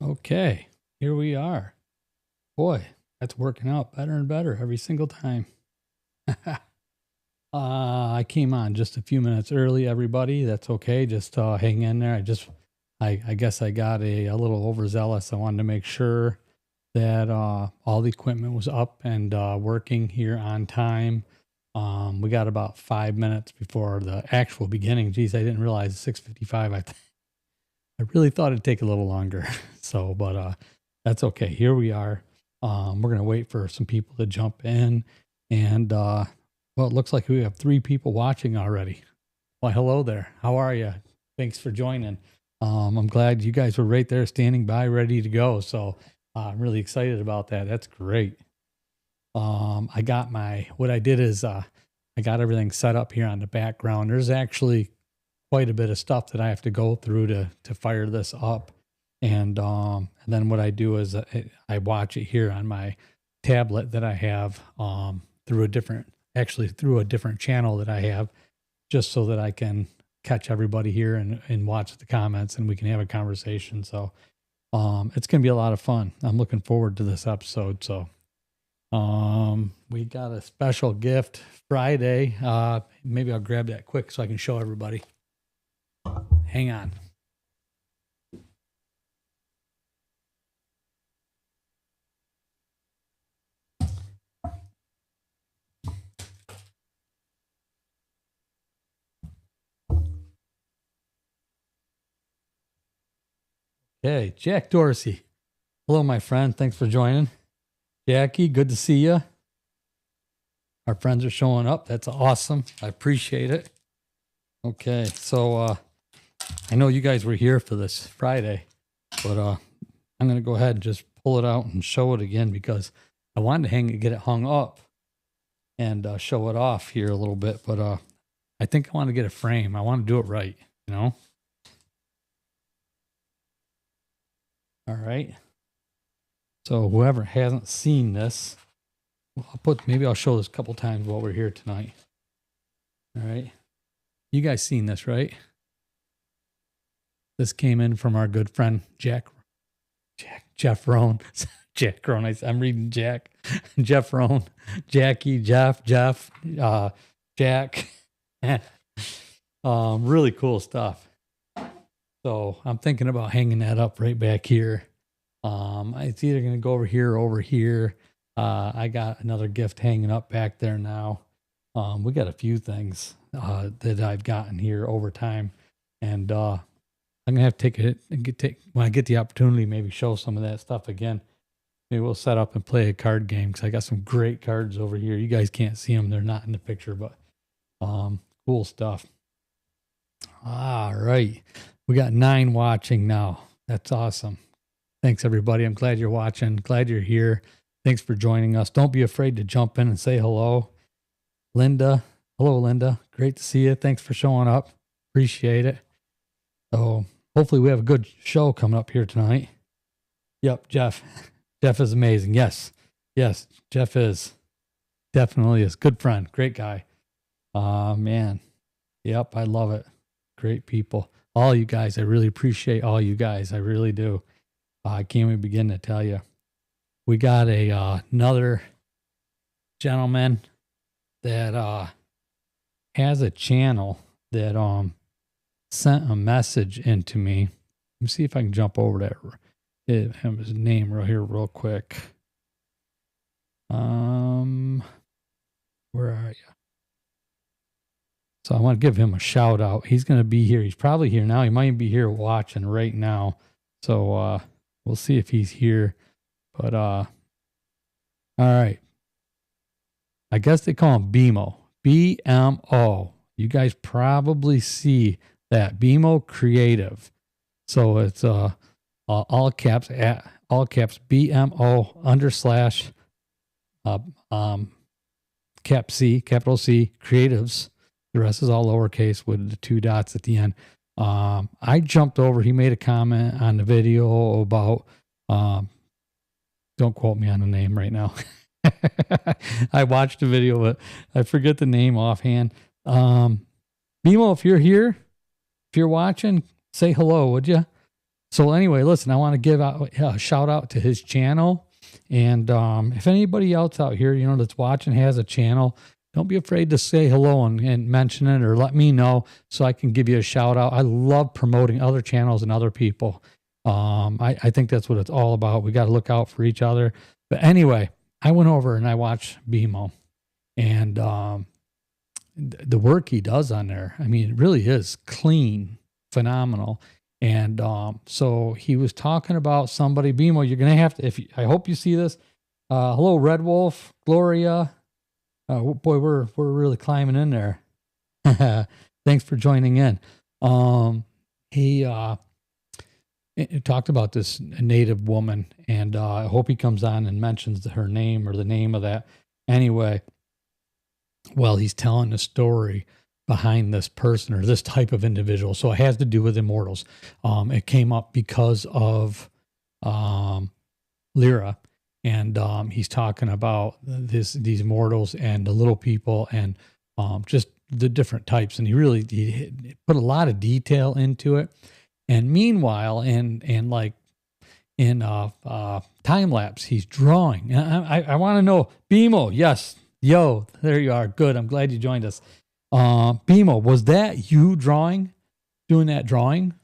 Okay, here we are. Boy, that's working out better and better every single time. I came on just a few minutes early, everybody. That's okay. Just hang in there. I guess I got a little overzealous. I wanted to make sure that all the equipment was up and working here on time. We got about 5 minutes before the actual beginning. Geez, I didn't realize 6:55. I really thought it'd take a little longer. So, but that's okay. Here we are. We're going to wait for some people to jump in. And, well, it looks like we have 3 people watching already. Well, hello there. How are you? Thanks for joining. I'm glad you guys were right there standing by, ready to go. So I'm really excited about that. That's great. I got what I did is I got everything set up here on the background. There's actually quite a bit of stuff that I have to go through to fire this up. And then what I do is I watch it here on my tablet that I have through a different channel that I have, just so that I can catch everybody here and watch the comments and we can have a conversation. So it's going to be a lot of fun. I'm looking forward to this episode. So we got a special gift Friday. Maybe I'll grab that quick so I can show everybody. Hang on. Okay, Jack Dorsey. Hello, my friend. Thanks for joining. Jackie, good to see you. Our friends are showing up. That's awesome. I appreciate it. Okay, so I know you guys were here for this Friday, but I'm going to go ahead and just pull it out and show it again because I wanted to get it hung up and show it off here a little bit, but I think I want to get a frame. I want to do it right, you know? All right. So whoever hasn't seen this, maybe I'll show this a couple times while we're here tonight. All right. You guys seen this, right? This came in from our good friend, Jeff Rohn. Jack Rohn. I'm reading Jack. Jeff Rohn. Jackie, Jeff, Jack. Really cool stuff. So I'm thinking about hanging that up right back here. It's either going to go over here or over here. I got another gift hanging up back there now. We got a few things that I've gotten here over time. And I'm going to have to take it and when I get the opportunity, maybe show some of that stuff again. Maybe we'll set up and play a card game because I got some great cards over here. You guys can't see them. They're not in the picture, but cool stuff. All right. We got 9 watching now. That's awesome. Thanks, everybody. I'm glad you're watching. Glad you're here. Thanks for joining us. Don't be afraid to jump in and say hello. Linda. Hello, Linda. Great to see you. Thanks for showing up. Appreciate it. So hopefully we have a good show coming up here tonight. Yep, Jeff. Jeff is amazing. Yes. Jeff is. Definitely is. Good friend. Great guy. Man. Yep, I love it. Great people. All you guys, I really appreciate all you guys. I really do. I can't even begin to tell you. We got another gentleman that has a channel that sent a message into me. Let me see if I can jump over that. Have his name right here real quick. Where are you? So I want to give him a shout out. He's going to be here. He's probably here now. He might be here watching right now. So we'll see if he's here. But all right. I guess they call him BMO. BMO. You guys probably see that. BMO Creative. So it's all caps BMO / capital C Creatives. The rest is all lowercase with the 2 dots at the end. I jumped over. He made a comment on the video about, don't quote me on the name right now. I watched the video, but I forget the name offhand. Bimo, if you're here, if you're watching, say hello, would you? So anyway, listen, I want to give out a shout out to his channel. And if anybody else out here, that's watching has a channel, don't be afraid to say hello and mention it or let me know so I can give you a shout out. I love promoting other channels and other people. I think that's what it's all about. We got to look out for each other. But anyway, I went over and I watched BMO, and the work he does on there, I mean, it really is clean, phenomenal. And so he was talking about somebody, BMO, you're going to have to, I hope you see this. Hello, Red Wolf, Gloria. Boy, we're really climbing in there. Thanks for joining in. He talked about this native woman, and I hope he comes on and mentions her name or the name of that. Anyway, well, he's telling the story behind this person or this type of individual. So it has to do with immortals. It came up because of Lyra. And he's talking about these mortals and the little people and just the different types. And he put a lot of detail into it. And meanwhile, in time lapse, he's drawing. And I want to know, BMO, yes, yo, there you are. Good. I'm glad you joined us. BMO, was that you doing that drawing?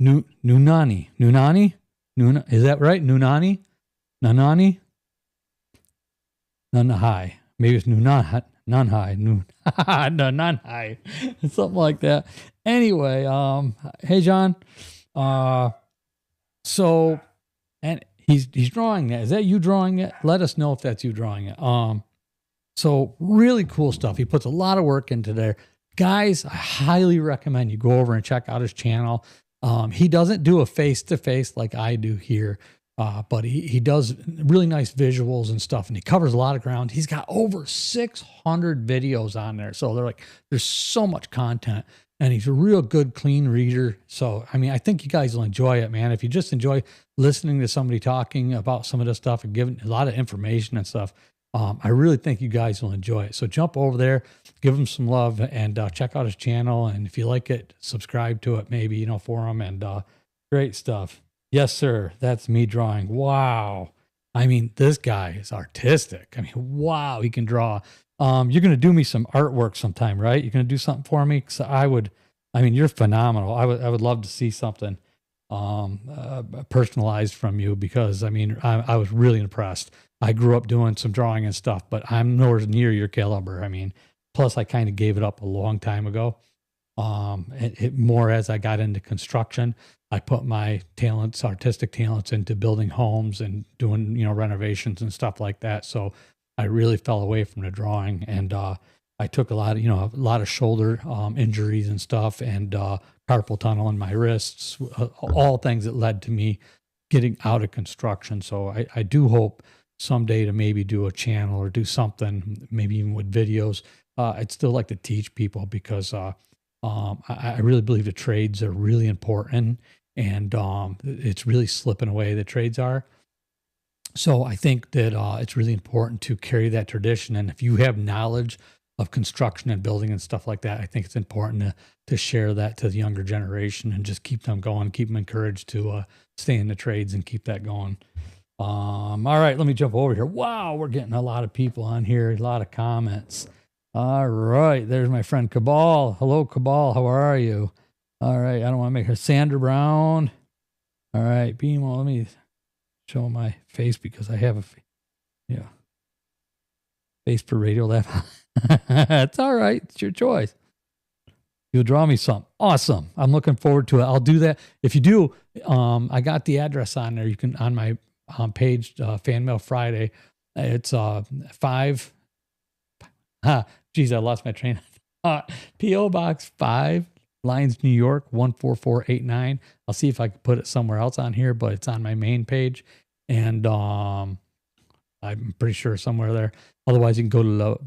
Nunani, is that right? Nanai, Nunahai. Maybe it's Nunahai, Nunahai, something like that. Anyway, hey John. So, and he's drawing that. Is that you drawing it? Let us know if that's you drawing it. So really cool stuff. He puts a lot of work into there. Guys, I highly recommend you go over and check out his channel. He doesn't do a face-to-face like I do here, but he does really nice visuals and stuff, and he covers a lot of ground. He's got over 600 videos on there. So there's so much content, and he's a real good, clean reader. So, I mean, I think you guys will enjoy it, man. If you just enjoy listening to somebody talking about some of this stuff and giving a lot of information and stuff, I really think you guys will enjoy it. So jump over there, give him some love, and check out his channel. And if you like it, subscribe to it, maybe, for him. And great stuff. Yes, sir. That's me drawing. Wow. I mean, this guy is artistic. I mean, wow, he can draw. You're going to do me some artwork sometime, right? You're going to do something for me? So you're phenomenal. I would love to see something personalized from you, because I was really impressed. I grew up doing some drawing and stuff, but I'm nowhere near your caliber. I mean, plus I kind of gave it up a long time ago. More as I got into construction, I put my artistic talents into building homes and doing, renovations and stuff like that. So I really fell away from the drawing, and I took a lot of shoulder injuries and stuff, and carpal tunnel in my wrists, all things that led to me getting out of construction. So I do hope someday to maybe do a channel or do something, maybe even with videos. I'd still like to teach people, because I really believe the trades are really important, and it's really slipping away, the trades are. So I think that it's really important to carry that tradition. And if you have knowledge of construction and building and stuff like that, I think it's important to share that to the younger generation and just keep them going, keep them encouraged to stay in the trades and keep that going. All right, let me jump over here. Wow, we're getting a lot of people on here, a lot of comments. All right, there's my friend Cabal. Hello, Cabal. How are you? All right, I don't want to make her Sandra Brown. All right, BMO, let me show my face, because I have face for radio laugh. It's all right. It's your choice. You'll draw me some. Awesome. I'm looking forward to it. I'll do that. If you do, I got the address on there. You can, on my page, Fan Mail Friday. It's 5. Geez, I lost my train. P.O. Box 5, Lyons, New York, 14489. I'll see if I can put it somewhere else on here, but it's on my main page. And I'm pretty sure somewhere there. Otherwise, you can go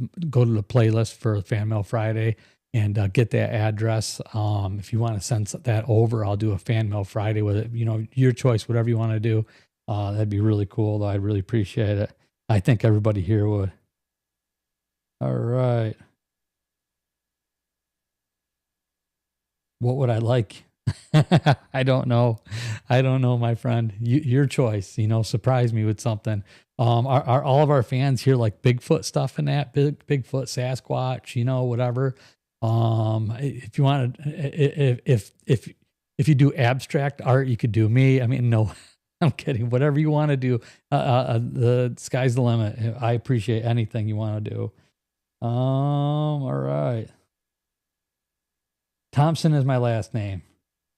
to the playlist for Fan Mail Friday and get that address. If you want to send that over, I'll do a Fan Mail Friday with it. Your choice, whatever you want to do. That'd be really cool, though. I'd really appreciate it. I think everybody here would. All right. What would I like? I don't know. I don't know, my friend. Your choice. Surprise me with something. Are all of our fans here like Bigfoot stuff and that? Bigfoot, Sasquatch, whatever. If you want to, if you do abstract art, you could do me. I mean, no, I'm kidding. Whatever you want to do, the sky's the limit. I appreciate anything you want to do. All right. Thompson is my last name.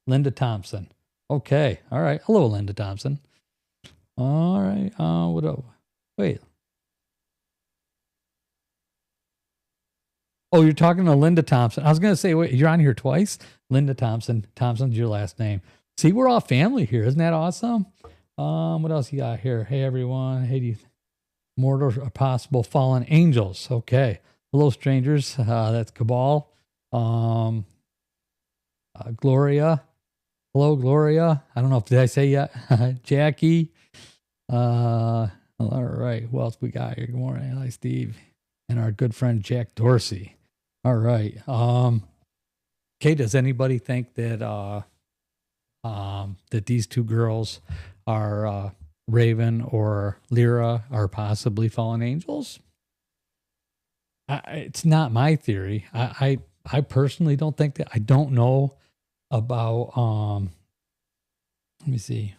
Linda Thompson. Okay. All right. Hello, Linda Thompson. All right. What else? Wait. Oh, you're talking to Linda Thompson. I was going to say, wait, you're on here twice? Linda Thompson. Thompson's your last name. See, we're all family here. Isn't that awesome? What else you got here? Hey, everyone. Hey, do you mortals are possible fallen angels? Okay. Hello, strangers. That's Cabal. Gloria. Hello, Gloria. I don't know if did I say yet. Jackie. All right. Who else we got here? Good morning. Hi, Steve. And our good friend Jack Dorsey. All right. Okay, does anybody think that that these two girls are Raven or Lyra are possibly fallen angels? It's not my theory. I personally don't think that. I don't know about let me see.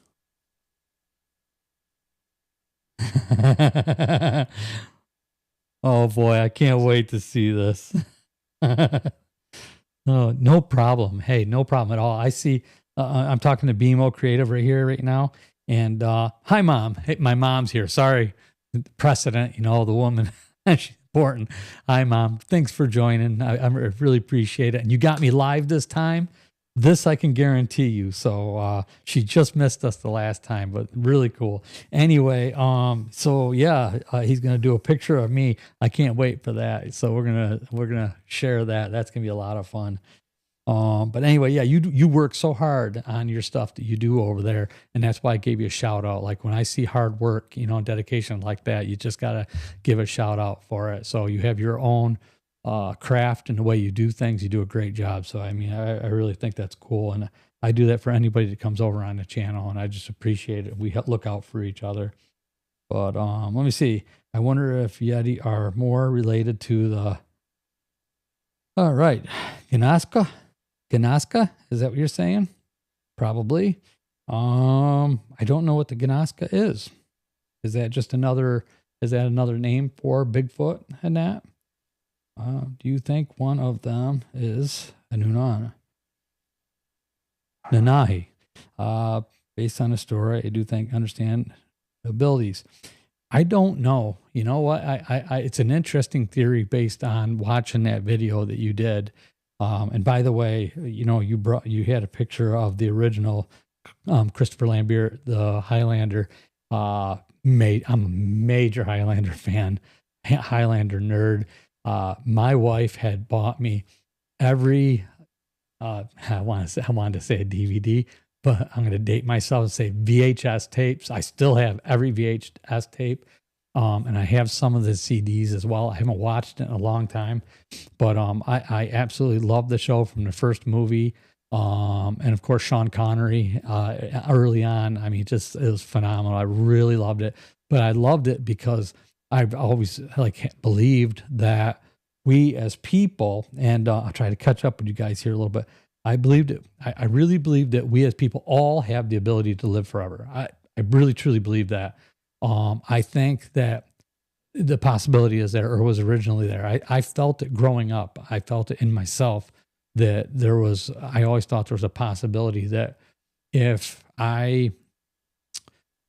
Oh boy, I can't wait to see this. Oh, no problem. Hey, no problem at all. I see I'm talking to BMO Creative right here right now. And hi mom. Hey, my mom's here. Sorry. Precedent, the woman. She's important. Hi mom. Thanks for joining. I really appreciate it. And you got me live this time. This I can guarantee you. So she just missed us the last time, but really cool. Anyway, so yeah, he's gonna do a picture of me. I can't wait for that. So we're gonna share that. That's gonna be a lot of fun. But anyway, yeah, you work so hard on your stuff that you do over there, and that's why I gave you a shout out. Like when I see hard work, dedication like that, you just gotta give a shout out for it. So you have your own craft and the way you do things. You do a great job. So I mean, I really think that's cool, and I do that for anybody that comes over on the channel, and I just appreciate it. We look out for each other. But let me see. I wonder if Yeti are more related to the. All right, Ganaska, is that what you're saying? Probably. I don't know what the Ganaska is. Is that another name for Bigfoot and that? Do you think one of them is a Nunana? Nanahi. Based on the story, I do understand abilities. I don't know. You know what? It's an interesting theory based on watching that video that you did. And by the way, you had a picture of the original Christopher Lambert, the Highlander. I'm a major Highlander fan, Highlander nerd. My wife had bought me every. I wanted to say a DVD, but I'm going to date myself and say VHS tapes. I still have every VHS tape. And I have some of the CDs as well. I haven't watched it in a long time, but I absolutely love the show from the first movie. And of course, Sean Connery early on. I mean, it was phenomenal. I really loved it, but I loved it because I've always believed that we as people, and I'll try to catch up with you guys here a little bit. I believed it. I really believed that we as people all have the ability to live forever. I really truly believe that. I think that the possibility is there, or was originally there. I felt it growing up. I felt it in myself that I always thought there was a possibility that if I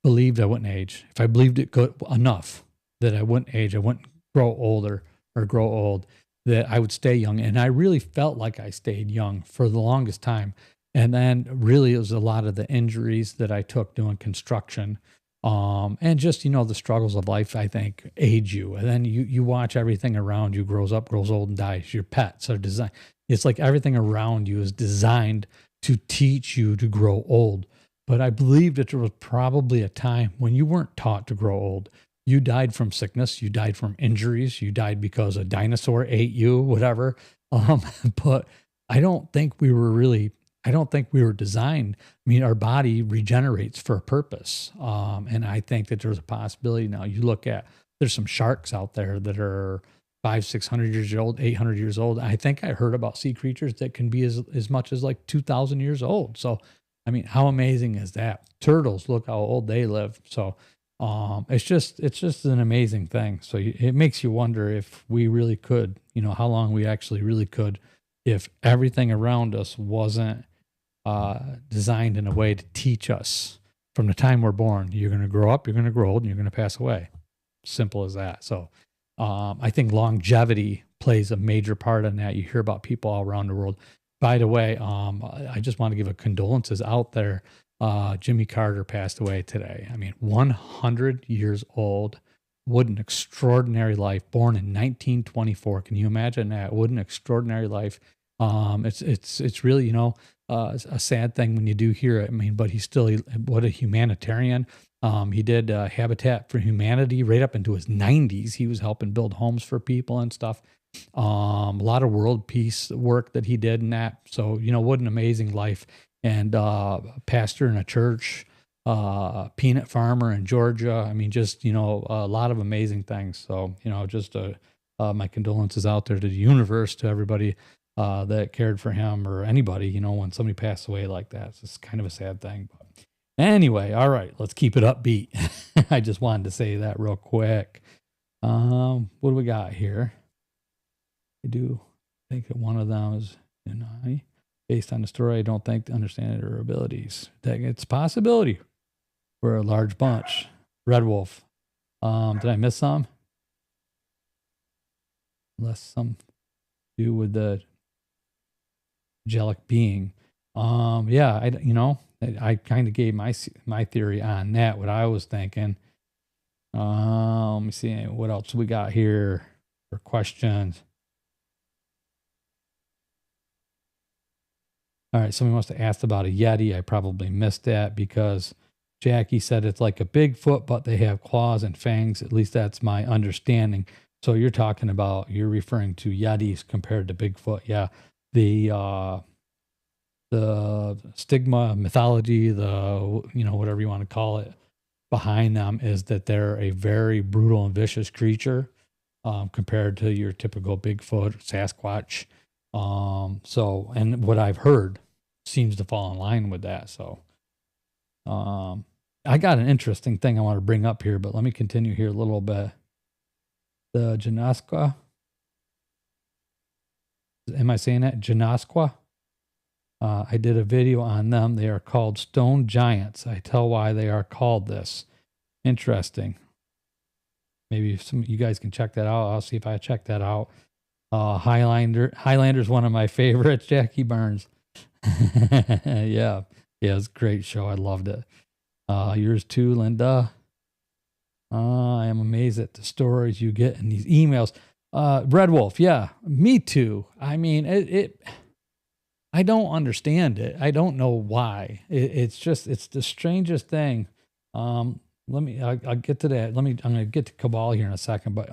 believed I wouldn't age, if I believed it good enough that I wouldn't age, I wouldn't grow older or grow old, that I would stay young. And I really felt like I stayed young for the longest time. And then really it was a lot of the injuries that I took doing construction. And just, the struggles of life, I think, age you. And then you watch everything around you grows up, grows old, and dies. Your pets are designed. It's like everything around you is designed to teach you to grow old. But I believe that there was probably a time when you weren't taught to grow old. You died from sickness. You died from injuries. You died because a dinosaur ate you, whatever. But I don't think we were really, I don't think we were designed. I mean, our body regenerates for a purpose. And I think that there's a possibility now. You look at, there's some sharks out there that are 600 years old, 800 years old. I think I heard about sea creatures that can be as much as like 2,000 years old. So, I mean, how amazing is that? Turtles, look how old they live. So, it's just an amazing thing. So it makes you wonder if we really could, how long we actually really could, if everything around us wasn't designed in a way to teach us from the time we're born. You're going to grow up, you're going to grow old, and you're going to pass away. Simple as that. So I think longevity plays a major part in that. You hear about people all around the world. By the way, I just want to give a condolences out there. Jimmy Carter passed away today. I mean, 100 years old. What an extraordinary life. Born in 1924. Can you imagine that? What an extraordinary life. It's really, a sad thing when you do hear it. I mean, but he's still, what a humanitarian. He did Habitat for Humanity right up into his 90s. He was helping build homes for people and stuff. A lot of world peace work that he did in that. So, what an amazing life. And pastor in a church, peanut farmer in Georgia. I mean, just, a lot of amazing things. So, just my condolences out there to the universe, to everybody that cared for him, or anybody, when somebody passed away like that. It's just kind of a sad thing. But anyway, all right, let's keep it upbeat. I just wanted to say that real quick. What do we got here? I do think that one of them is, based on the story, I don't think to understand their abilities. It's a possibility. We're a large bunch. Red Wolf. Did I miss some? Unless some do with the angelic being. Yeah, I kind of gave my theory on that, what I was thinking. Let me see what else we got here for questions. All right, somebody must have asked about a Yeti. I probably missed that because Jackie said it's like a Bigfoot, but they have claws and fangs. At least that's my understanding. So you're referring to Yetis compared to Bigfoot. Yeah, the stigma, mythology, whatever you want to call it, behind them is that they're a very brutal and vicious creature compared to your typical Bigfoot, Sasquatch. So, and what I've heard seems to fall in line with that. So, I got an interesting thing I want to bring up here, but let me continue here a little bit. The Janasqua. Am I saying that? Janasqua? I did a video on them. They are called stone giants. I tell why they are called this. Interesting. Maybe some of you guys can check that out. I'll see if I check that out. Highlander's one of my favorites. Jackie Burns. Yeah, it's a great show. I loved it. Yours too, Linda. I am amazed at the stories you get in these emails. Red Wolf, yeah, me too. I mean, I don't understand it. I don't know why. It's the strangest thing. I'll get to that. I'm going to get to Cabal here in a second, but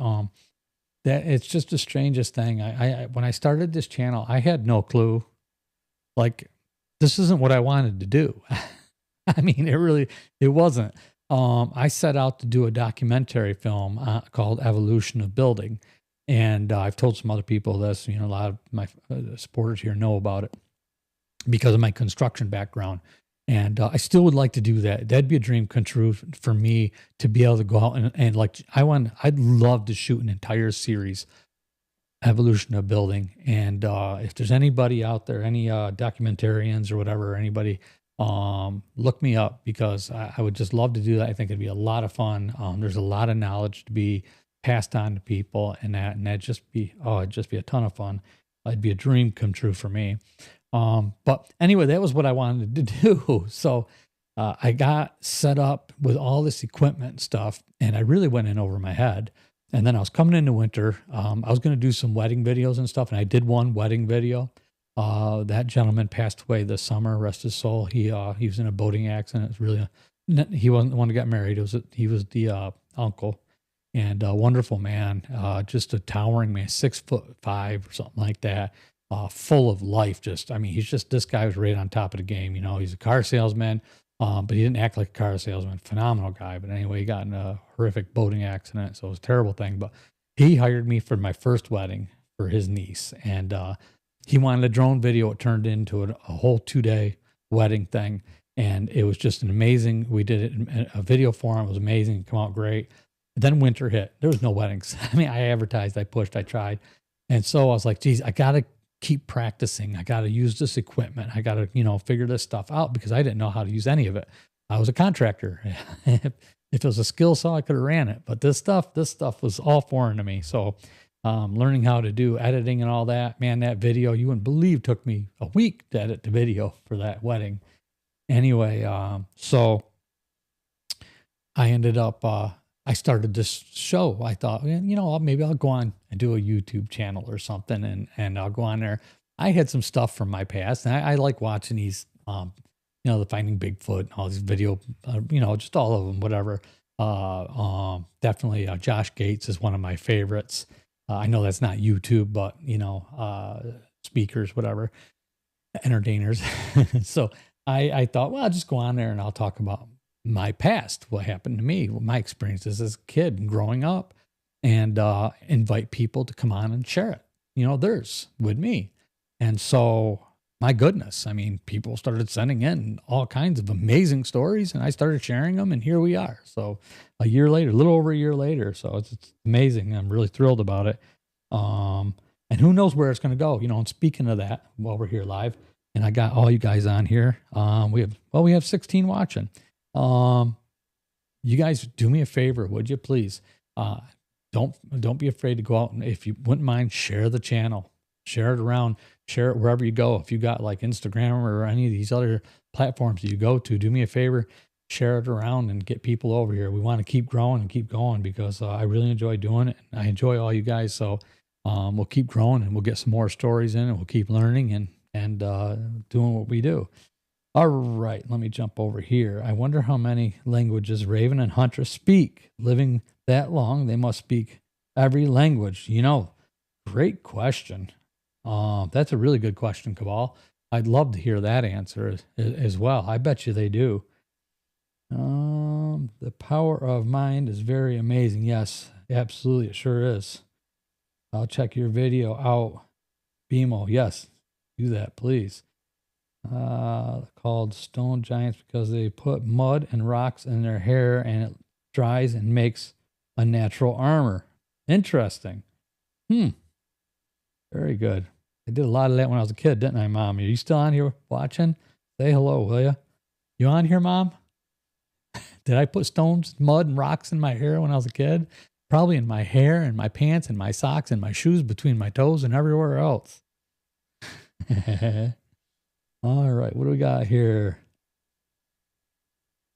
that it's just the strangest thing. I when I started this channel, I had no clue. Like, this isn't what I wanted to do. I mean, it wasn't. I set out to do a documentary film called Evolution of Building. And I've told some other people this, a lot of my supporters here know about it because of my construction background. And I still would like to do that. That'd be a dream come true for me to be able to go out and I'd love to shoot an entire series, Evolution of Building. And if there's anybody out there, any documentarians or whatever, anybody, look me up because I would just love to do that. I think it'd be a lot of fun. There's a lot of knowledge to be passed on to people, and it'd just be a ton of fun. It'd be a dream come true for me. But anyway, that was what I wanted to do. So I got set up with all this equipment and stuff, and I really went in over my head. And then I was coming into winter. I was going to do some wedding videos and stuff, and I did one wedding video. That gentleman passed away this summer, rest his soul. He was in a boating accident. It was really he wasn't the one who got married. He was the uncle, and a wonderful man, just a towering man, 6'5" or something like that. full of life. Just, I mean, this guy was right on top of the game. You know, he's a car salesman, but he didn't act like a car salesman. Phenomenal guy. But anyway, he got in a horrific boating accident. So it was a terrible thing. But he hired me for my first wedding for his niece. And he wanted a drone video. It turned into a whole 2-day wedding thing. And it was just an amazing, we did it in a video form. It was amazing. It came out great. Then winter hit. There was no weddings. I mean, I advertised, I pushed, I tried. And so I was like, geez, I got to keep practicing. I got to use this equipment. I got to, you know, figure this stuff out because I didn't know how to use any of it. I was a contractor. If it was a skill saw, I could have ran it. But this stuff was all foreign to me. So learning how to do editing and all that, man, that video, you wouldn't believe, took me a week to edit the video for that wedding. Anyway, so I ended up, I started this show. I thought, you know, maybe I'll go on and do a YouTube channel or something, and I'll go on there. I had some stuff from my past, and I like watching these, you know, the Finding Bigfoot, and all these video, you know, just all of them, whatever. Definitely Josh Gates is one of my favorites. I know that's not YouTube, but, you know, speakers, whatever, entertainers. So I thought, well, I'll just go on there and I'll talk about my past, what happened to me, my experiences as a kid and growing up, and invite people to come on and share it, you know, theirs with me. And so, my goodness, I mean, people started sending in all kinds of amazing stories, and I started sharing them, and here we are. So a year later, a little over a year later. So it's amazing. I'm really thrilled about it. And who knows where it's going to go, you know. And speaking of that, while we're here live, and I got all you guys on here, we have 16 watching. You guys do me a favor, would you please? Don't be afraid to go out, and if you wouldn't mind, share the channel, share it around, share it wherever you go. If you got like Instagram or any of these other platforms that you go to, do me a favor, share it around and get people over here. We want to keep growing and keep going because I really enjoy doing it. And I enjoy all you guys. So, we'll keep growing and we'll get some more stories in and we'll keep learning and doing what we do. All right, let me jump over here. I wonder how many languages Raven and Huntress speak. Living that long, they must speak every language. You know, great question. That's a really good question, Cabal. I'd love to hear that answer as well. I bet you they do. The power of mind is very amazing. Yes, absolutely, it sure is. I'll check your video out. BMO, yes, do that, please. Called stone giants because they put mud and rocks in their hair and it dries and makes a natural armor. Interesting. Very good. I did a lot of that when I was a kid, didn't I, Mom? Are you still on here watching? Say hello, will you? You on here, Mom? Did I put stones, mud, and rocks in my hair when I was a kid? Probably in my hair and my pants and my socks and my shoes between my toes and everywhere else. All right, what do we got here?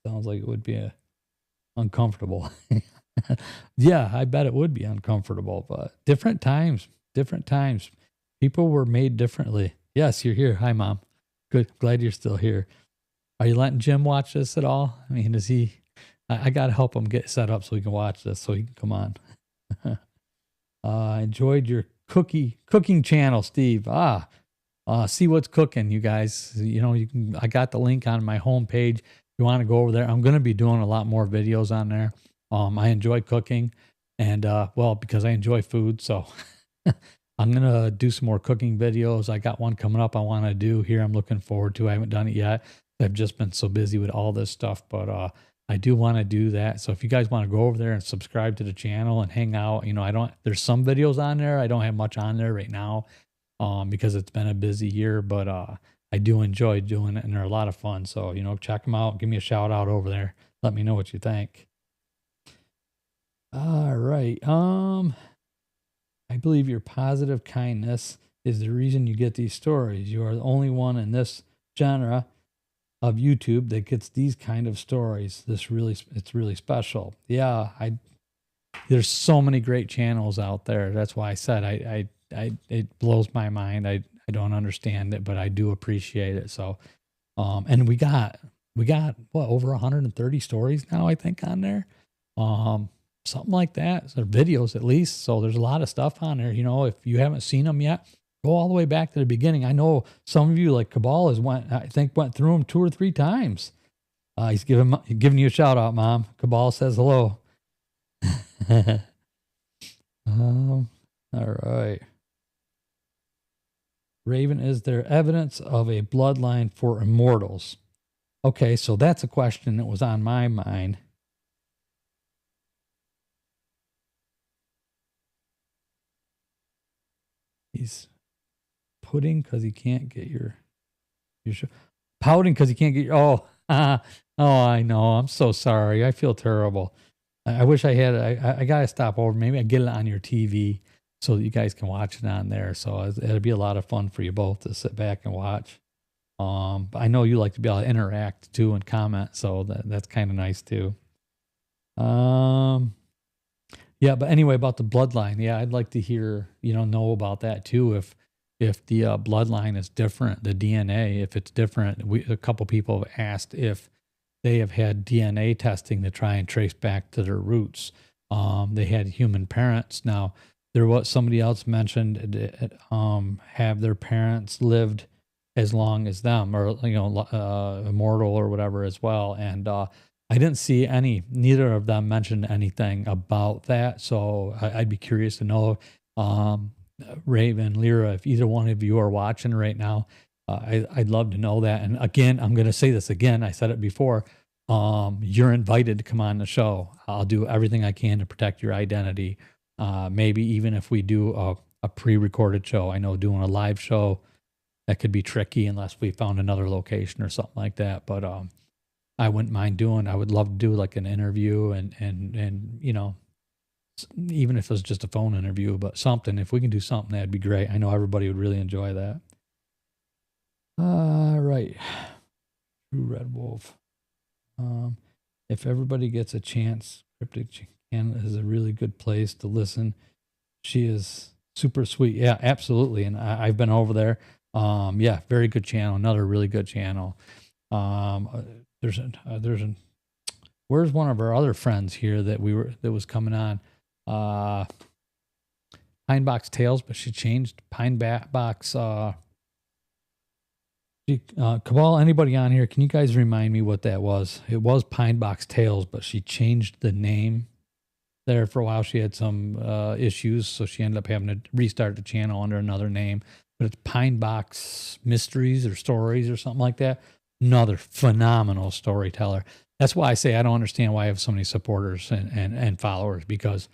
Sounds like it would be uncomfortable. Yeah, I bet it would be uncomfortable, but different times. People were made differently. Yes, you're here. Hi, Mom. Good. Glad you're still here. Are you letting Jim watch this at all? I mean, is he... I got to help him get set up so he can watch this, so he can come on. Enjoyed your cooking channel, Steve. See what's cooking, you guys. You know, I got the link on my homepage. If you want to go over there, I'm going to be doing a lot more videos on there. I enjoy cooking, and well, because I enjoy food, so I'm going to do some more cooking videos. I got one coming up I want to do here. I'm looking forward to. I haven't done it yet. I've just been so busy with all this stuff, but I do want to do that. So if you guys want to go over there and subscribe to the channel and hang out, you know, there's some videos on there. I don't have much on there right now because it's been a busy year, but I do enjoy doing it and they're a lot of fun. So, you know, check them out. Give me a shout out over there. Let me know what you think. All right. I believe your positive kindness is the reason you get these stories. You are the only one in this genre of YouTube that gets these kind of stories. It's really special. Yeah, there's so many great channels out there. That's why I said it blows my mind. I don't understand it, but I do appreciate it. So, and we got what, over 130 stories now, I think, on there. Something like that. So videos at least. So there's a lot of stuff on there. You know, if you haven't seen them yet, Go all the way back to the beginning. I know some of you, like Cabal, went through them 2 or 3 times. He's giving you a shout out, Mom. Cabal says hello. All right. Raven, is there evidence of a bloodline for immortals? Okay, so that's a question that was on my mind. He's pudding because he can't get your pouting because he can't get your, oh, I know. I'm so sorry. I feel terrible. I wish I had, I got to stop over. Maybe I get it on your TV so that you guys can watch it on there. So it'll be a lot of fun for you both to sit back and watch. But I know you like to be able to interact too and comment. So that's kind of nice too. Yeah, but anyway, about the bloodline. Yeah, I'd like to hear, know about that too. If the bloodline is different, the DNA, if it's different, a couple people have asked if they have had DNA testing to try and trace back to their roots. They had human parents. Now, there was somebody else mentioned have their parents lived as long as them, or immortal or whatever as well. And I didn't see neither of them mentioned anything about that. So I'd be curious to know, Raven, Lyra, if either one of you are watching right now, I'd love to know that. And again, I'm going to say this again. I said it before. You're invited to come on the show. I'll do everything I can to protect your identity. Maybe even if we do a pre-recorded show. I know doing a live show, that could be tricky unless we found another location or something like that. But I wouldn't mind I would love to do like an interview and even if it was just a phone interview, but something, if we can do something, that'd be great. I know everybody would really enjoy that. All right. True Red Wolf. If everybody gets a chance, Cryptic Canada is a really good place to listen. She is super sweet. Yeah, absolutely. And I've been over there. Yeah, very good channel. Another really good channel. Where's one of our other friends here that was coming on? Pine Box Tales, but she changed Pine Box. Cabal, anybody on here? Can you guys remind me what that was? It was Pine Box Tales, but she changed the name there for a while. She had some issues, so she ended up having to restart the channel under another name. But it's Pine Box Mysteries or Stories or something like that. Another phenomenal storyteller. That's why I say I don't understand why I have so many supporters and followers, because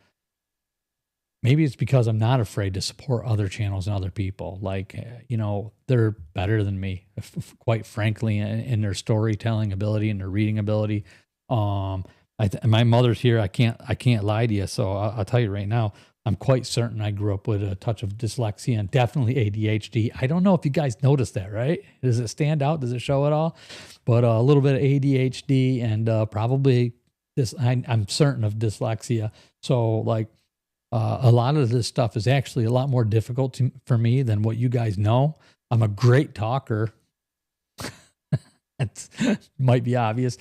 maybe it's because I'm not afraid to support other channels and other people. Like, they're better than me, quite frankly, in their storytelling ability and their reading ability. My mother's here. I can't lie to you. So I'll tell you right now, I'm quite certain I grew up with a touch of dyslexia and definitely ADHD. I don't know if you guys noticed that, right? Does it stand out? Does it show at all? But a little bit of ADHD and probably this. I'm certain of dyslexia. So like a lot of this stuff is actually a lot more difficult for me than what you guys know. I'm a great talker. It might be obvious.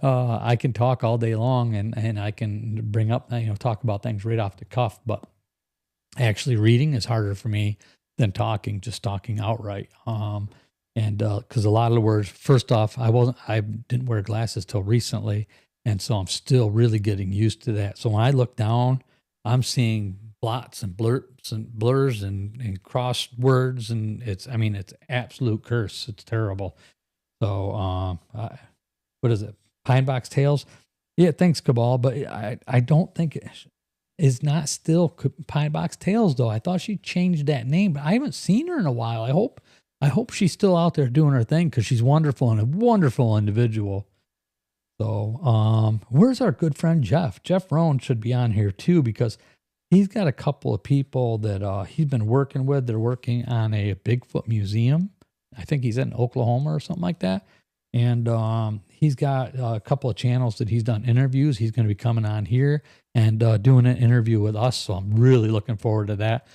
I can talk all day long and I can bring up, talk about things right off the cuff, but actually reading is harder for me than just talking outright. Cause a lot of the words, first off, I didn't wear glasses till recently. And so I'm still really getting used to that. So when I look down, I'm seeing blots and blurs and cross words. And it's absolute curse. It's terrible. So, what is it? Pine Box Tales. Yeah, thanks, Cabal. But I don't think it is not still Pine Box Tales, though. I thought she changed that name, but I haven't seen her in a while. I hope she's still out there doing her thing, because she's wonderful and a wonderful individual. So, where's our good friend Jeff? Jeff Rohn should be on here too, because he's got a couple of people that he's been working with. They're working on a Bigfoot museum. I think he's in Oklahoma or something like that. And he's got a couple of channels that he's done interviews. He's going to be coming on here and doing an interview with us. So I'm really looking forward to that.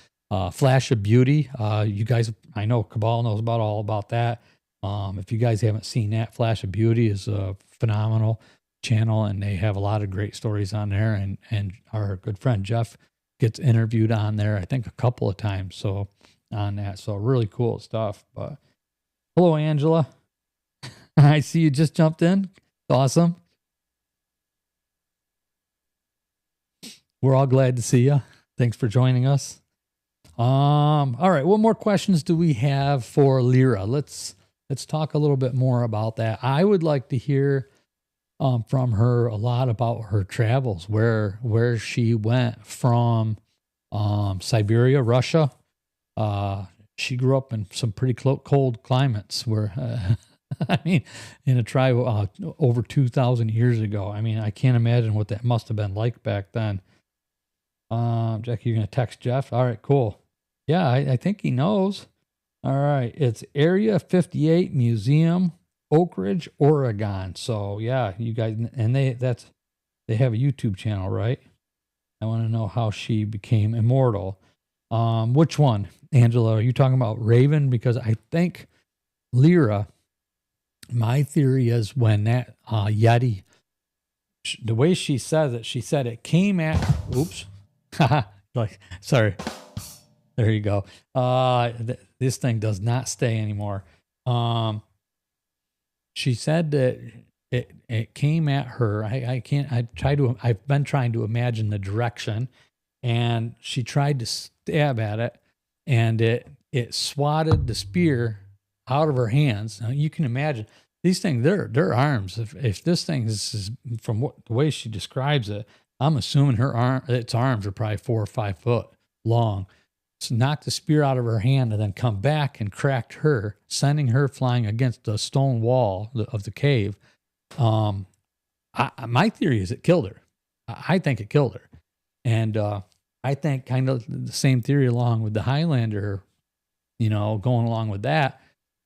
Flash of Beauty. You guys, I know Cabal knows all about that. If you guys haven't seen that, Flash of Beauty is a phenomenal channel, and they have a lot of great stories on there. And our good friend Jeff gets interviewed on there, I think, a couple of times. So on that. So really cool stuff. But hello, Angela. I see you just jumped in. Awesome. We're all glad to see you. Thanks for joining us. All right. What more questions do we have for Lyra? Let's talk a little bit more about that. I would like to hear from her a lot about her travels, where she went from Siberia, Russia. She grew up in some pretty cold climates where, I mean, in a tribe over 2,000 years ago. I mean, I can't imagine what that must have been like back then. Jackie, you're going to text Jeff? All right, cool. Yeah, I think he knows. All right, it's Area 58 Museum, Oak Ridge, Oregon. So yeah, you guys, and they have a YouTube channel, right? I want to know how she became immortal. Which one, Angela? Are you talking about Raven? Because I think Lyra, my theory is when that Yeti, the way she says it, she said it came at, oops, like, sorry. There you go. This thing does not stay anymore. She said that it came at her. I've been trying to imagine the direction, and she tried to stab at it, and it swatted the spear out of her hands. Now you can imagine these things, their arms. If this thing is from the way she describes it, I'm assuming its arms are probably 4 or 5 foot long. Knocked the spear out of her hand and then come back and cracked her, sending her flying against the stone wall of the cave. My theory is it killed her. I think it killed her. And I think kind of the same theory along with the Highlander, going along with that.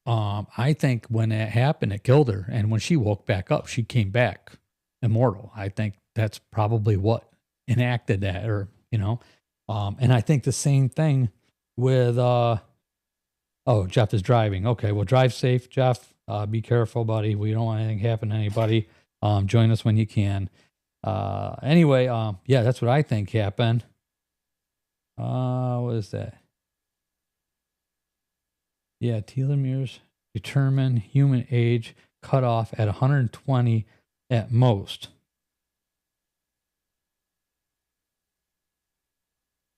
I think when that happened, it killed her. And when she woke back up, she came back immortal. I think that's probably what enacted that, and I think the same thing with, Jeff is driving. Okay, well, drive safe, Jeff. Be careful, buddy. We don't want anything to happen to anybody. Join us when you can. Anyway, yeah, that's what I think happened. What is that? Yeah, telomeres determine human age cut off at 120 at most.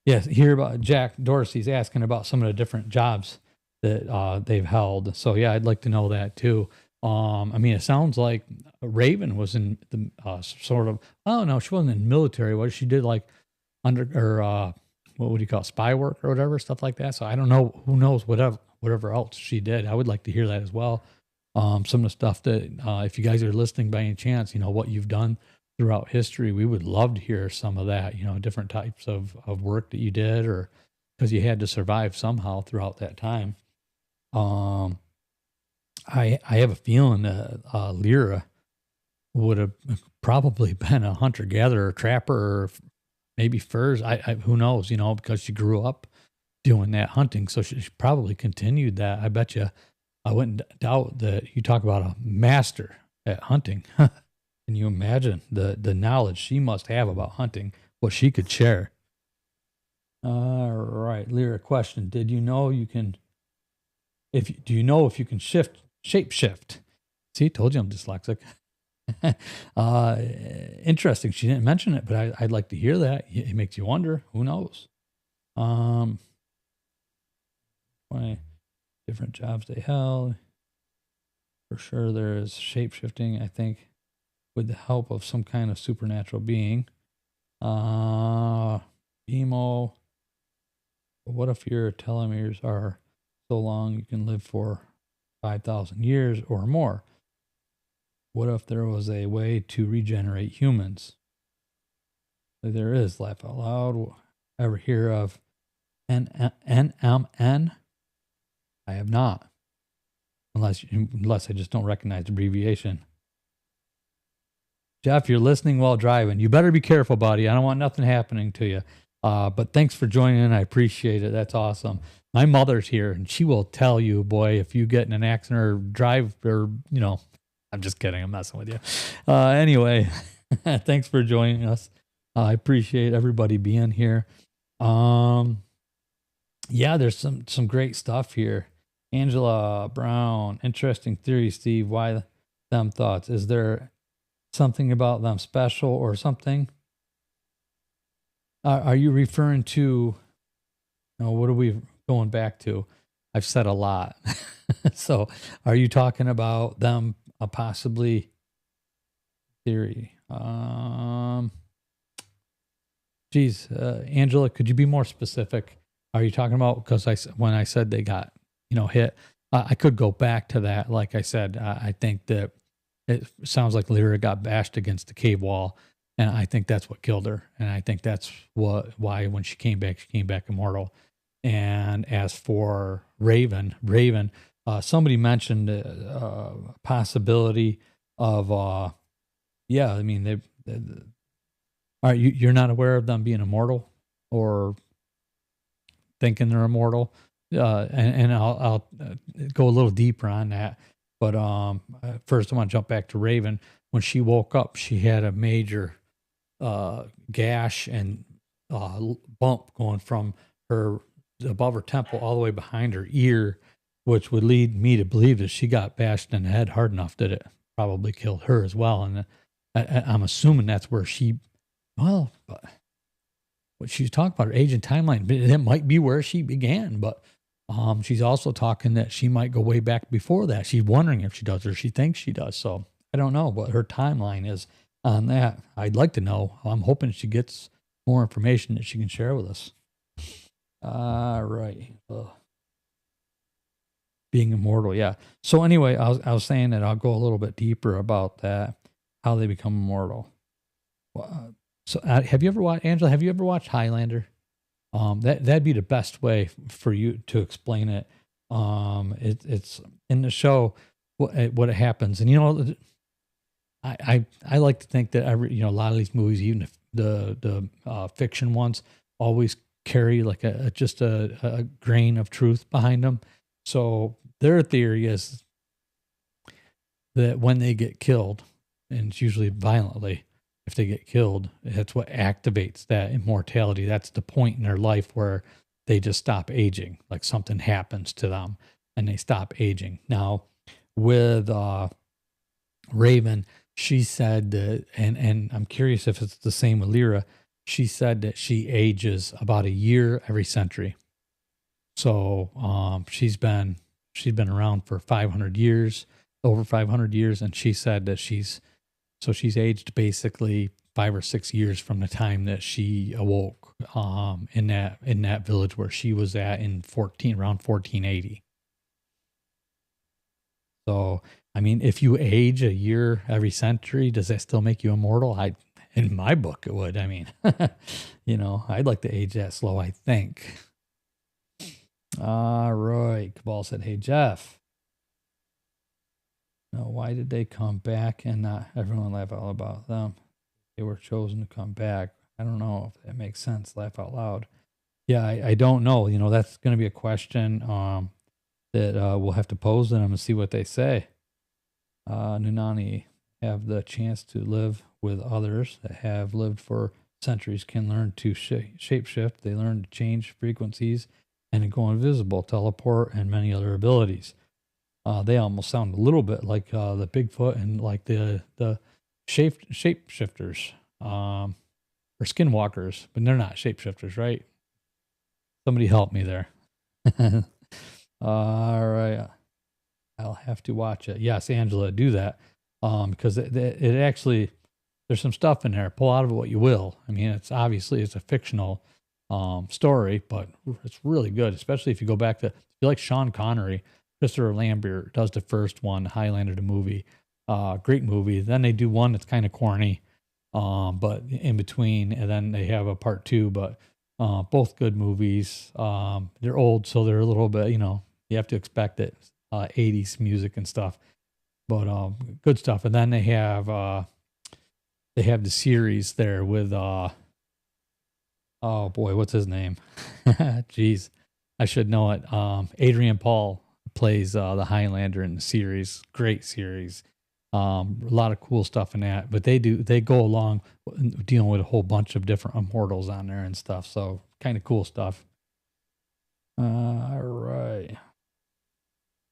Yes, hear about Jack Dorsey's asking about some of the different jobs that they've held. So yeah, I'd like to know that too. I mean, it sounds like Raven was in the sort of. Oh no, she wasn't in the military. What she did, like what would you call it, spy work or whatever, stuff like that. So I don't know. Who knows? Whatever else she did, I would like to hear that as well. Some of the stuff that if you guys are listening by any chance, what you've done throughout history, we would love to hear some of that, different types of work that you did, or because you had to survive somehow throughout that time. I have a feeling that Lyra would have probably been a hunter-gatherer, trapper, or maybe furs. Who knows, because she grew up doing that hunting. So she probably continued that. I bet you, I wouldn't doubt that you talk about a master at hunting. Can you imagine the knowledge she must have about hunting, what she could share? All right, Lyra, question. Do you know if you can shape shift? See, told you I'm dyslexic. Interesting. She didn't mention it, but I'd like to hear that. It makes you wonder. Who knows? 20 different jobs they held. For sure there is shape shifting, I think, with the help of some kind of supernatural being. Emo. What if your telomeres are so long you can live for 5,000 years or more? What if there was a way to regenerate humans? There is. Laugh out loud. Ever hear of NMN? I have not. Unless I just don't recognize the abbreviation. Jeff, you're listening while driving. You better be careful, buddy. I don't want nothing happening to you. But thanks for joining in. I appreciate it. That's awesome. My mother's here, and she will tell you, boy, if you get in an accident or drive or, I'm just kidding. I'm messing with you. Anyway, thanks for joining us. I appreciate everybody being here. For Yeah, there's some great stuff here. Angela Brown, interesting theory, Steve. Why them thoughts? Is there something about them special or something? Are you referring to, what are we going back to? I've said a lot. So are you talking about them possibly theory? Geez, Angela, could you be more specific? Are you talking about, because when I said they got, hit, I could go back to that. Like I said, I think that it sounds like Lyra got bashed against the cave wall, and I think that's what killed her. And I think that's why when she came back immortal. And as for Raven, somebody mentioned possibility of, yeah. I mean, they all right, you're not aware of them being immortal or thinking they're immortal, and I'll go a little deeper on that. But first, I want to jump back to Raven. When she woke up, she had a major gash and bump going from her above her temple all the way behind her ear, which would lead me to believe that she got bashed in the head hard enough that it probably killed her as well. And I'm assuming that's where she, well, what she's talking about, her age and timeline, it might be where she began, but she's also talking that she might go way back before that. She's wondering if she does or she thinks she does. So I don't know what her timeline is on that. I'd like to know. I'm hoping she gets more information that she can share with us. All right. Being immortal, yeah. So anyway, I was saying that I'll go a little bit deeper about that, how they become immortal. So have you ever watched, Angela? Have you ever watched Highlander? That'd be the best way for you to explain it. It's in the show what it happens, and I like to think that a lot of these movies, even the fiction ones, always carry like just a grain of truth behind them. So their theory is that when they get killed, and it's usually violently, if they get killed, that's what activates that immortality. That's the point in their life where they just stop aging, like something happens to them and they stop aging. Now, with Raven, she said that, and I'm curious if it's the same with Lyra, she said that she ages about a year every century. So she's been around for 500 years, over 500 years, and she said that she's aged basically 5 or 6 years from the time that she awoke in that village where she was at in around 1480. So I mean, if you age a year every century, does that still make you immortal? In my book, it would. I mean, I'd like to age that slow, I think. All right. Cabal said, "Hey, Jeff. No, why did they come back and not everyone laugh all about them? They were chosen to come back. I don't know if that makes sense. Laugh out loud. Yeah, I don't know. That's going to be a question that we'll have to pose to them and see what they say. Nunani have the chance to live with others that have lived for centuries, can learn to shapeshift. They learn to change frequencies and go invisible, teleport, and many other abilities. They almost sound a little bit like the Bigfoot and like the shapeshifters or skinwalkers, but they're not shapeshifters, right? Somebody help me there. All right. I'll have to watch it. Yes, Angela, do that. Because it actually, there's some stuff in there. Pull out of it what you will. I mean, it's a fictional story, but it's really good, especially if you go back to, if you like Sean Connery, Christopher Lambert does the first one, Highlander, the movie. Great movie. Then they do one that's kind of corny, but in between, and then they have a part two, but both good movies. They're old, so they're a little bit, you have to expect it. 80s music and stuff, but good stuff. And then they have the series there with oh boy, what's his name? Jeez, I should know it. Adrian Paul plays the Highlander in the series. Great series. A lot of cool stuff in that, but they go along dealing with a whole bunch of different immortals on there and stuff. So kind of cool stuff. All right.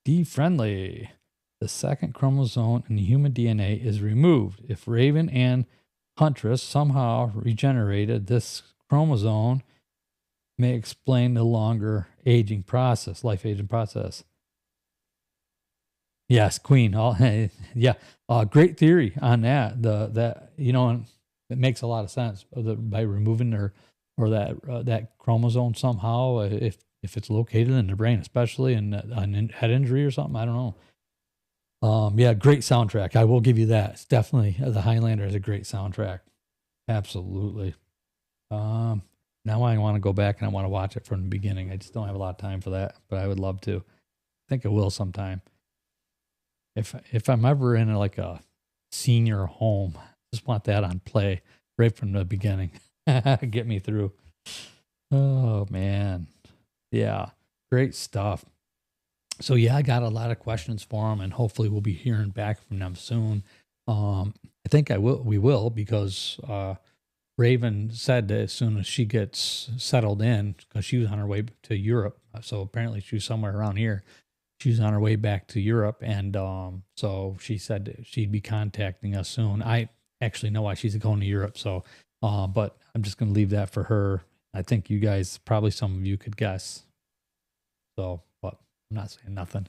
D friendly. The second chromosome in the human DNA is removed. If Raven and Huntress somehow regenerated this chromosome, may explain the longer aging process, life aging process. Yes, Queen. Yeah, great theory on that. And it makes a lot of sense by removing that chromosome somehow, if it's located in the brain, especially in a head injury or something. I don't know. Yeah, great soundtrack. I will give you that. It's definitely the Highlander is a great soundtrack. Absolutely. Now I want to go back and I want to watch it from the beginning. I just don't have a lot of time for that, but I would love to. I think I will sometime. If I'm ever in like a senior home, just want that on play right from the beginning. Get me through. Oh man. Yeah. Great stuff. So yeah, I got a lot of questions for them, and hopefully we'll be hearing back from them soon. I think we will, because Raven said that as soon as she gets settled in, because she was on her way to Europe, so apparently she was somewhere around here. She was on her way back to Europe, and so she said that she'd be contacting us soon. I actually know why she's going to Europe, so but I'm just going to leave that for her. I think you guys, probably some of you, could guess. So, but I'm not saying nothing.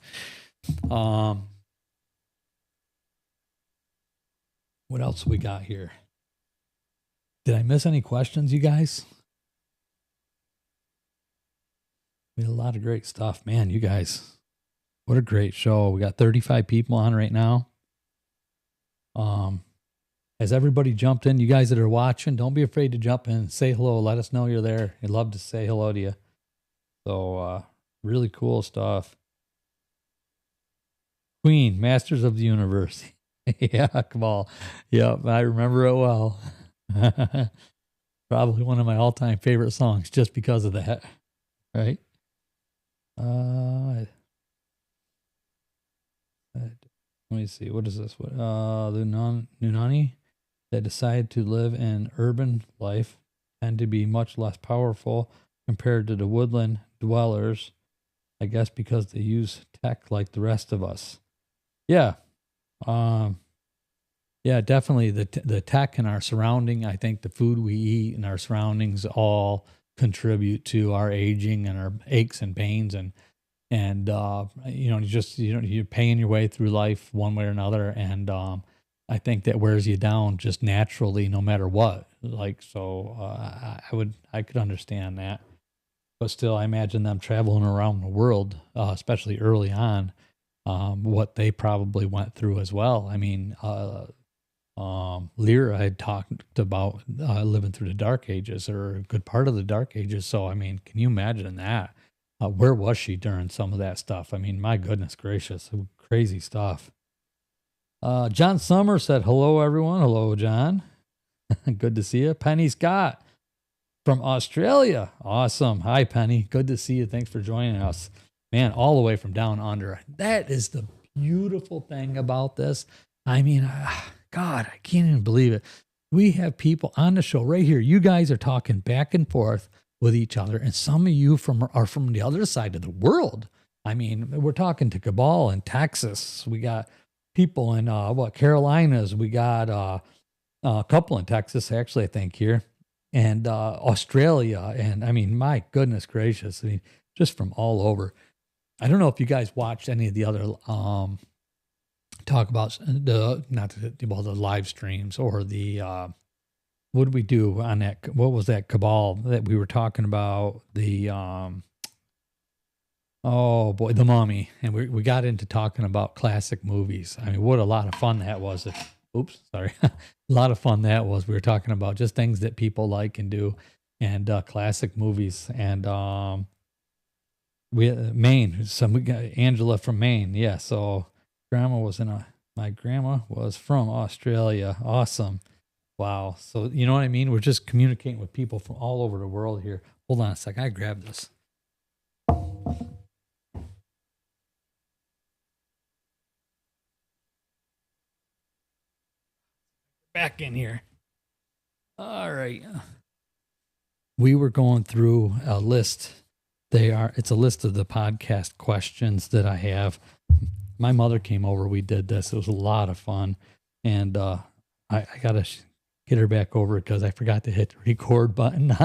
What else we got here? Did I miss any questions, you guys? We had a lot of great stuff, man. You guys, what a great show. We got 35 people on right now. Has everybody jumped in? You guys that are watching, don't be afraid to jump in. Say hello. Let us know you're there. We'd love to say hello to you. So, really cool stuff. Queen, Masters of the Universe. Yeah, Cabal. Yep, I remember it well. Probably one of my all-time favorite songs just because of that. Right? Let me see. What is this? The Nunani that decide to live in urban life tend to be much less powerful compared to the woodland dwellers, I guess because they use tech like the rest of us. Yeah. Yeah, definitely the tech and our surrounding. I think the food we eat and our surroundings all contribute to our aging and our aches and pains, and you're paying your way through life one way or another, and I think that wears you down just naturally, no matter what. Like, so I could understand that, but still, I imagine them traveling around the world, especially early on, what they probably went through as well. I mean, Lyra had talked about living through the Dark Ages, or a good part of the Dark Ages. So, I mean, can you imagine that? Where was she during some of that stuff? I mean, my goodness gracious, crazy stuff. John Summer said, hello, everyone. Hello, John. Good to see you. Penny Scott from Australia. Awesome. Hi, Penny. Good to see you. Thanks for joining us. Man, all the way from down under. That is the beautiful thing about this. I mean, God, I can't even believe it. We have people on the show right here. You guys are talking back and forth with each other, and some of you are from the other side of the world. I mean, we're talking to Cabal in Texas. We got people in Carolinas. We got a couple in Texas, actually, I think here, and Australia. And I mean, my goodness gracious, I mean, just from all over. I don't know if you guys watched any of the other talk about the live streams, or the what did we do on that? What was that Cabal that we were talking about? The oh boy, The Mummy, and we got into talking about classic movies. I mean, what a lot of fun that was. Oops, sorry, a lot of fun that was. We were talking about just things that people like and do, and classic movies. And we Maine. We got Angela from Maine. Yeah, so my grandma was from Australia. Awesome. Wow. So, you know what I mean? We're just communicating with people from all over the world here. Hold on a second. I grabbed this. Back in here. All right. We were going through a list It's a list of the podcast questions that I have. My mother came over. We did this. It was a lot of fun. And I got to get her back over because I forgot to hit the record button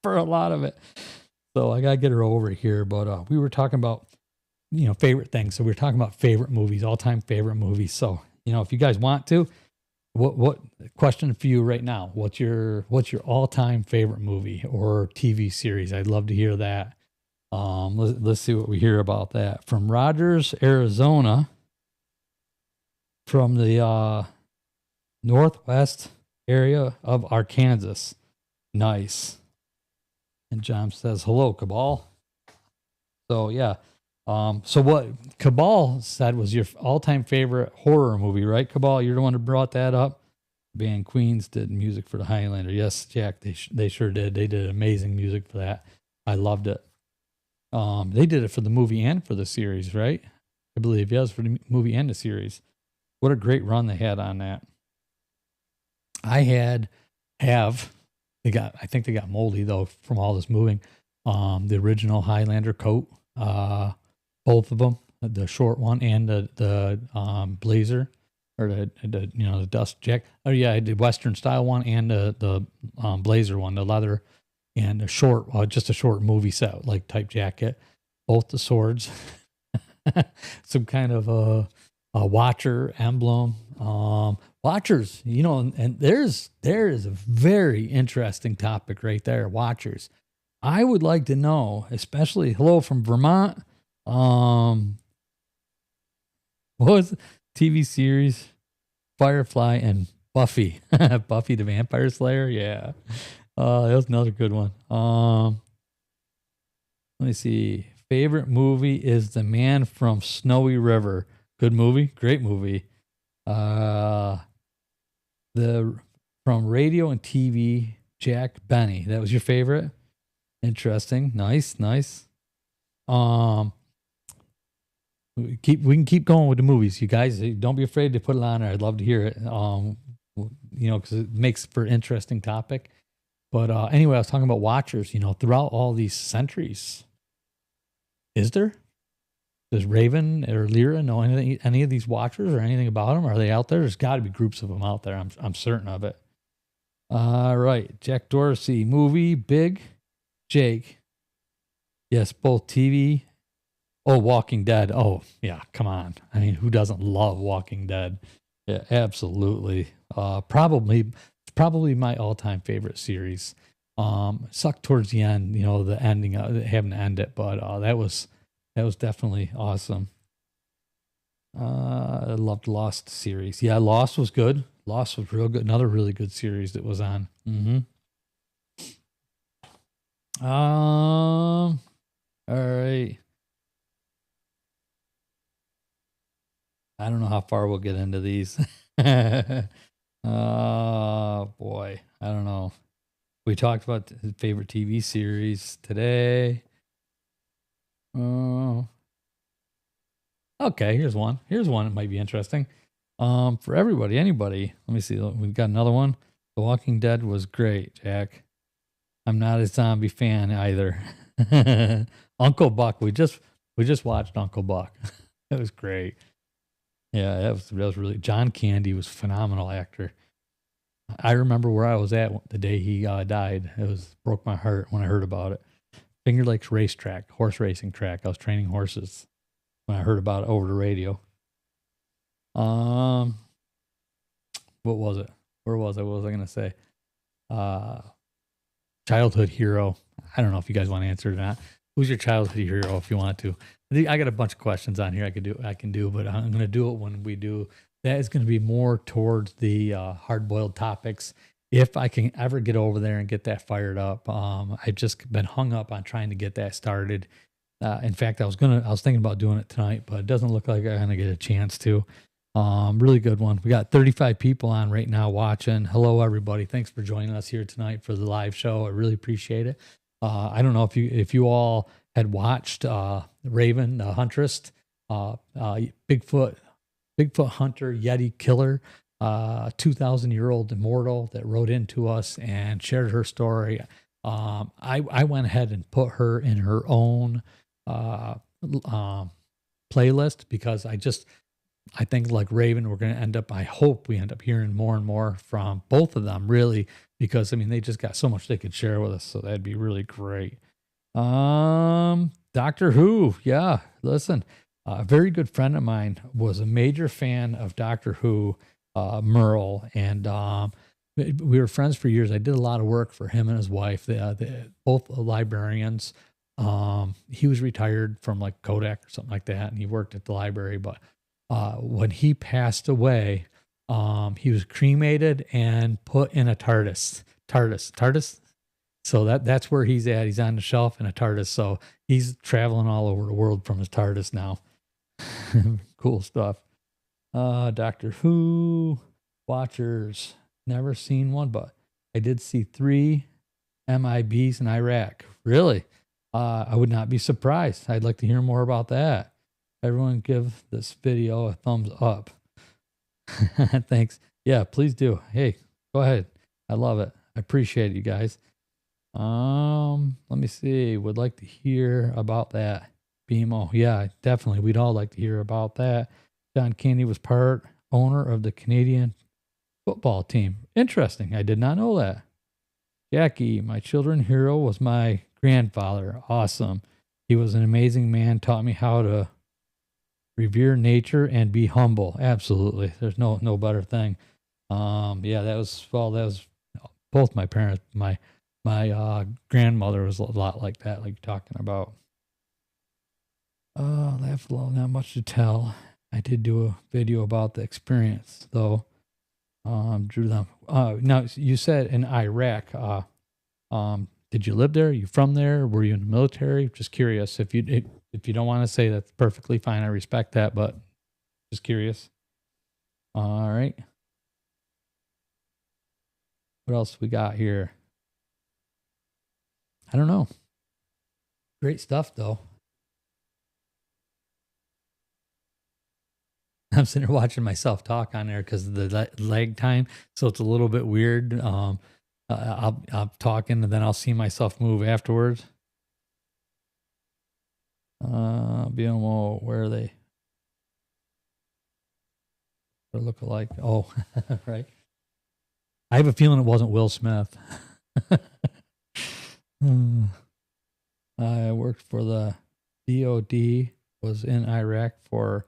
for a lot of it. So I got to get her over here. But we were talking about, favorite things. So we were talking about favorite movies, all-time favorite movies. So, if you guys want to, what question for you right now? What's your all-time favorite movie or TV series? I'd love to hear that. Let's see what we hear about that. From Rogers, Arizona, from the northwest area of Arkansas. Nice. And John says, hello, Cabal. So, yeah. So what Cabal said was your all-time favorite horror movie, right, Cabal? You're the one who brought that up. Band Queens did music for the Highlander. Yes, Jack, they sure did. They did amazing music for that. I loved it. They did it for the movie and for the series, right? I believe, yes, for the movie and the series. What a great run they had on that. I think they got moldy though from all this moving. The original Highlander coat, both of them, the short one and the blazer, or the dust jacket. Oh yeah, I did Western style one and the blazer one, the leather, and a short, just a short movie set like type jacket. Both the swords, some kind of a Watcher emblem. Watchers, and there is a very interesting topic right there. Watchers. I would like to know, especially hello from Vermont. What was it? TV series? Firefly and Buffy. Buffy the Vampire Slayer. Yeah. That was another good one. Let me see. Favorite movie is The Man from Snowy River. Good movie. Great movie. From radio and TV, Jack Benny. That was your favorite? Interesting. Nice. We can keep going with the movies, you guys. Don't be afraid to put it on there. I'd love to hear it. Because it makes for interesting topic. But anyway, I was talking about Watchers. Throughout all these centuries, does Raven or Lyra know any of these Watchers or anything about them? Are they out there? There's got to be groups of them out there. I'm certain of it. All right, Jack Dorsey movie, Big Jake. Yes, both TV. Oh, Walking Dead. Oh, yeah, come on. I mean, who doesn't love Walking Dead? Yeah, absolutely. Probably my all-time favorite series. Sucked towards the end, the ending, having to end it, but that was definitely awesome. I loved Lost series. Yeah, Lost was good. Lost was real good. Another really good series that was on. All right. I don't know how far we'll get into these. Oh, boy. I don't know. We talked about his favorite TV series today. Oh. Okay, here's one. It might be interesting. For everybody, anybody. Let me see. We've got another one. The Walking Dead was great, Jack. I'm not a zombie fan either. Uncle Buck. We just watched Uncle Buck. It was great. Yeah, that was really. John Candy was a phenomenal actor. I remember where I was at the day he died. Broke my heart when I heard about it. Finger Lakes racetrack, horse racing track. I was training horses when I heard about it over the radio. What was it? Where was I? What was I going to say? Childhood hero. I don't know if you guys want to answer it or not. Who's your childhood hero if you want to? I got a bunch of questions on here I can do, but I'm going to do it when we do. That is going to be more towards the hard-boiled topics. If I can ever get over there and get that fired up. I've just been hung up on trying to get that started. In fact, I was thinking about doing it tonight, but it doesn't look like I'm going to get a chance to. Really good one. We got 35 people on right now watching. Hello, everybody. Thanks for joining us here tonight for the live show. I really appreciate it. I don't know if you all had watched Raven the Huntress, Bigfoot Hunter, Yeti killer, 2,000-year-old immortal that wrote into us and shared her story. I went ahead and put her in her own playlist because I think like Raven, we're going to end up, I hope we end up hearing more and more from both of them, really, because I mean, they just got so much they could share with us. So that'd be really great. Doctor Who. Yeah. Listen, a very good friend of mine was a major fan of Doctor Who, Merle, and, we were friends for years. I did a lot of work for him and his wife. They both librarians. He was retired from like Kodak or something like that, and he worked at the library. But when he passed away, he was cremated and put in a TARDIS. So that's where he's at. He's on the shelf in a TARDIS. So he's traveling all over the world from his TARDIS now. Cool stuff. Doctor Who watchers. Never seen one, but I did see 3 MIBs in Iraq. Really? I would not be surprised. I'd like to hear more about that. Everyone give this video a thumbs up. Thanks. Yeah, please do. Hey, go ahead. I love it. I appreciate it, you guys. Let me see. Would like to hear about that. BMO. Yeah, definitely. We'd all like to hear about that. John Candy was part owner of the Canadian football team. Interesting. I did not know that. Jackie, my children hero was my grandfather. Awesome. He was an amazing man, taught me how to revere nature and be humble. Absolutely. There's no better thing. Yeah, that was both my parents. My grandmother was a lot like that, like you're talking about. That's not much to tell. I did do a video about the experience though. Drew them. Now you said in Iraq. Did you live there? Are you from there? Were you in the military? Just curious. If you don't want to say, that's perfectly fine. I respect that, but just curious. All right. What else we got here? I don't know. Great stuff though. I'm sitting here watching myself talk on there because of the lag time, so it's a little bit weird. I'm talking and then I'll see myself move afterwards. BMO, where are they? They look alike. Oh, right. I have a feeling it wasn't Will Smith. I worked for the DOD, was in Iraq for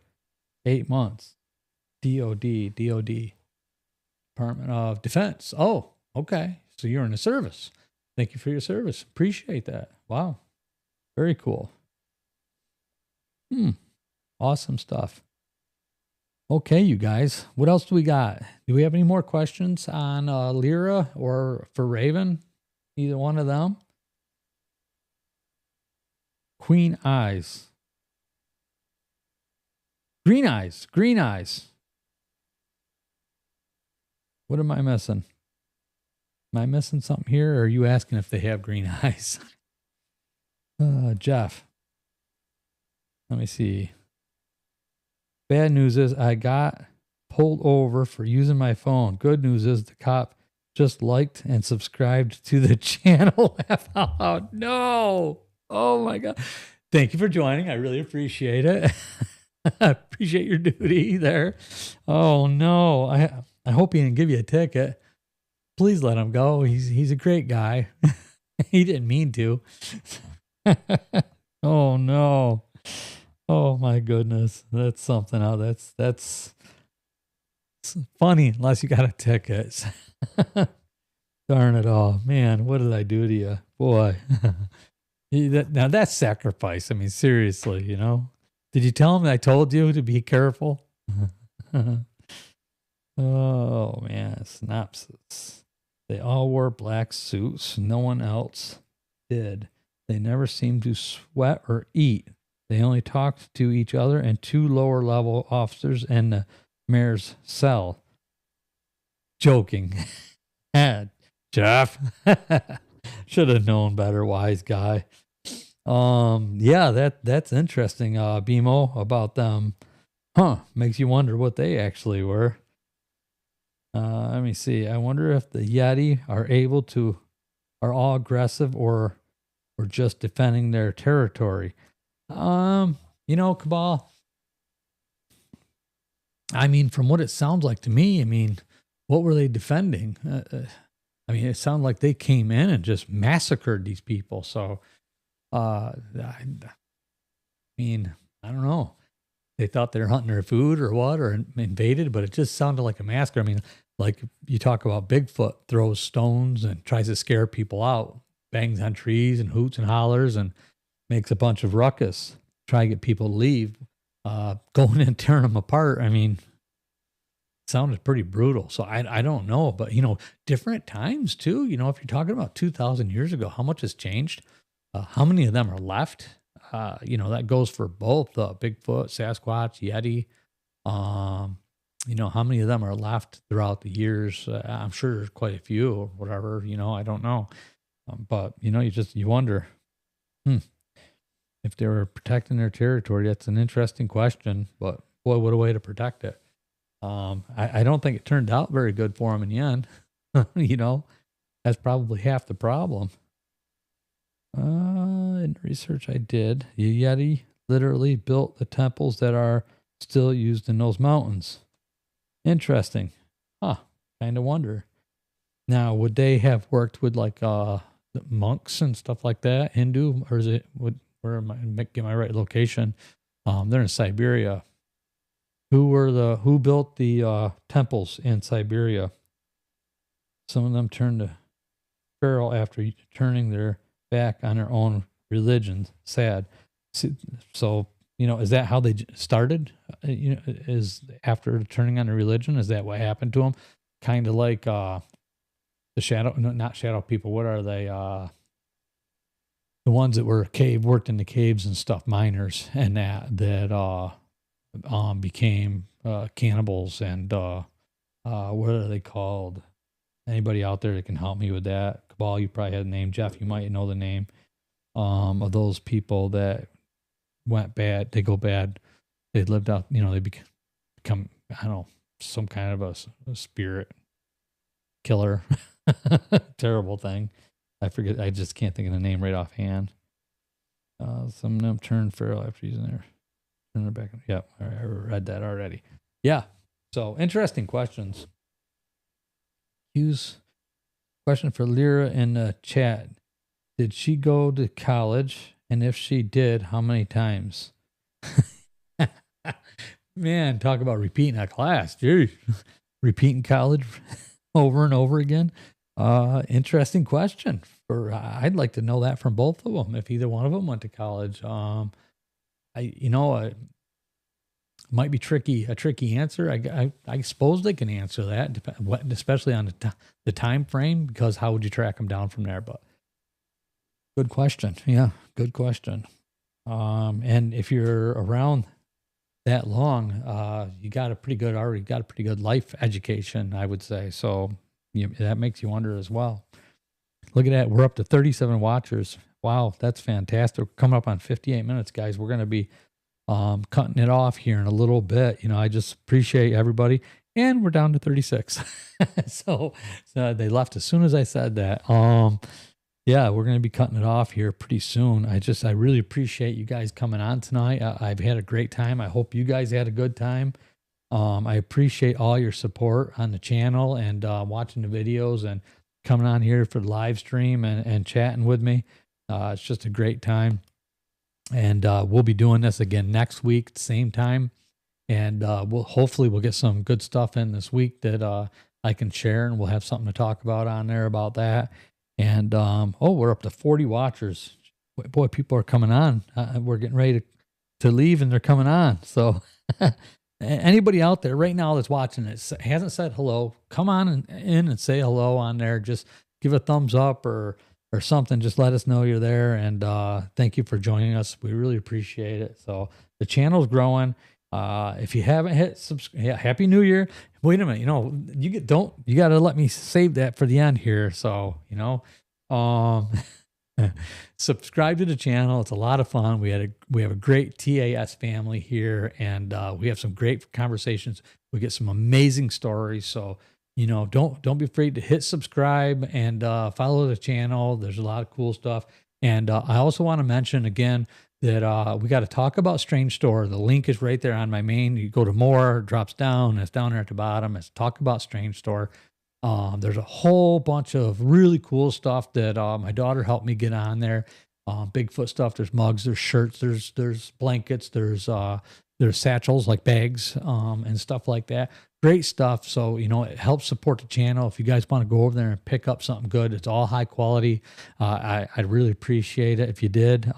8 months. DOD, Department of Defense. Oh, okay. So you're in the service. Thank you for your service. Appreciate that. Wow. Very cool. Awesome stuff. Okay, you guys. What else do we got? Do we have any more questions on Lyra or for Raven? Either one of them? Queen eyes. Green eyes. What am I missing? Am I missing something here? Or are you asking if they have green eyes? Jeff. Let me see. Bad news is I got pulled over for using my phone. Good news is the cop just liked and subscribed to the channel. Laugh out loud. No. Oh my God. Thank you for joining. I really appreciate it. I appreciate your duty there. Oh no. I hope he didn't give you a ticket. Please let him go. He's a great guy. He didn't mean to. Oh no. Oh my goodness. That's something else. That's funny unless you got a ticket. Darn it all. Man, what did I do to you? Boy. Now that's sacrifice. I mean, seriously, you know. Did you tell him I told you to be careful? Oh man, synopsis. They all wore black suits. No one else did. They never seemed to sweat or eat. They only talked to each other and 2 lower level officers in the mayor's cell. Joking. Jeff. Should have known better, wise guy. Yeah, that's interesting, BMO, about them. Makes you wonder what they actually were. Let me see. I wonder if the Yeti are able to are all aggressive or just defending their territory? You know, Cabal, I mean, from what it sounds like to me, I mean, what were they defending? I mean, it sounded like they came in and just massacred these people. So, I mean, I don't know. They thought they were hunting their food or what, or invaded, but it just sounded like a massacre. I mean, like you talk about Bigfoot throws stones and tries to scare people out, bangs on trees and hoots and hollers and makes a bunch of ruckus, try to get people to leave, going and tearing them apart. I mean, it sounded pretty brutal. So I don't know, but you know, different times too. You know, if you're talking about 2,000 years ago, how much has changed? How many of them are left? You know, that goes for both Bigfoot, Sasquatch, Yeti. You know, how many of them are left throughout the years? I'm sure there's quite a few or whatever, you know, I don't know. But, you know, you wonder if they were protecting their territory. That's an interesting question, but boy, what a way to protect it. I don't think it turned out very good for them in the end. You know, that's probably half the problem. In research I did, the Yeti literally built the temples that are still used in those mountains. Interesting. Huh. Kind of wonder. Now, would they have worked with like the monks and stuff like that, Hindu, or is it where am I get my right location? They're in Siberia. Who built the temples in Siberia? Some of them turned to feral after turning their back on their own religion. Sad. So, you know, is that how they started? You know, is after turning on their religion, is that what happened to them? Kind of like the shadow, no, not shadow people. What are they? The ones that were worked in the caves and stuff, miners, and that became cannibals and what are they called? Anybody out there that can help me with that? Cabal, you probably had a name. Jeff, you might know the name of those people that went bad. They go bad. They lived out, you know, they become, I don't know, some kind of a spirit killer. Terrible thing. I forget. I just can't think of the name right offhand. Some of them turned feral after using their turn their back. Yep, I read that already. Yeah. So interesting questions. Hughes, question for Lyra in the chat. Did she go to college? And if she did, how many times? Man, talk about repeating a class. Dude, repeating college over and over again. Interesting question. I'd like to know that from both of them. If either one of them went to college, might be a tricky answer. I suppose they can answer that, especially on the time frame, because how would you track them down from there? But good question. Yeah, good question. And if you're around that long, you got already got a pretty good life education, I would say. So that makes you wonder as well. Look at that. We're up to 37 watchers. Wow, that's fantastic. We're coming up on 58 minutes, guys. We're going to be cutting it off here in a little bit. You know, I just appreciate everybody. And we're down to 36. so they left as soon as I said that. Yeah, we're going to be cutting it off here pretty soon. I really appreciate you guys coming on tonight. I've had a great time. I hope you guys had a good time. I appreciate all your support on the channel and watching the videos and coming on here for the live stream and chatting with me. It's just a great time. And we'll be doing this again next week, same time. And hopefully we'll get some good stuff in this week that I can share, and we'll have something to talk about on there about that. And we're up to 40 watchers. Boy, people are coming on. We're getting ready to leave, and they're coming on. So anybody out there right now that's watching it hasn't said hello, come on in and say hello on there. Just give a thumbs up or something. Just let us know you're there. And thank you for joining us. We really appreciate it. So the channel's growing. If you haven't hit subscribe, Happy New Year. Wait a minute. You know, you got to let me save that for the end here. So, you know, subscribe to the channel. It's a lot of fun. We have a great TAS family here, and we have some great conversations. We get some amazing stories. So, don't be afraid to hit subscribe and follow the channel. There's a lot of cool stuff. And I also want to mention again that we got to talk about Strange Store. The link is right there on my main. You go to more, it drops down. It's down there at the bottom. It's talk about Strange Store. There's a whole bunch of really cool stuff that my daughter helped me get on there. Bigfoot stuff. There's mugs, there's shirts, there's blankets, there's satchels like bags and stuff like that. Great stuff. So, it helps support the channel. If you guys want to go over there and pick up something good, it's all high quality. I'd really appreciate it if you did.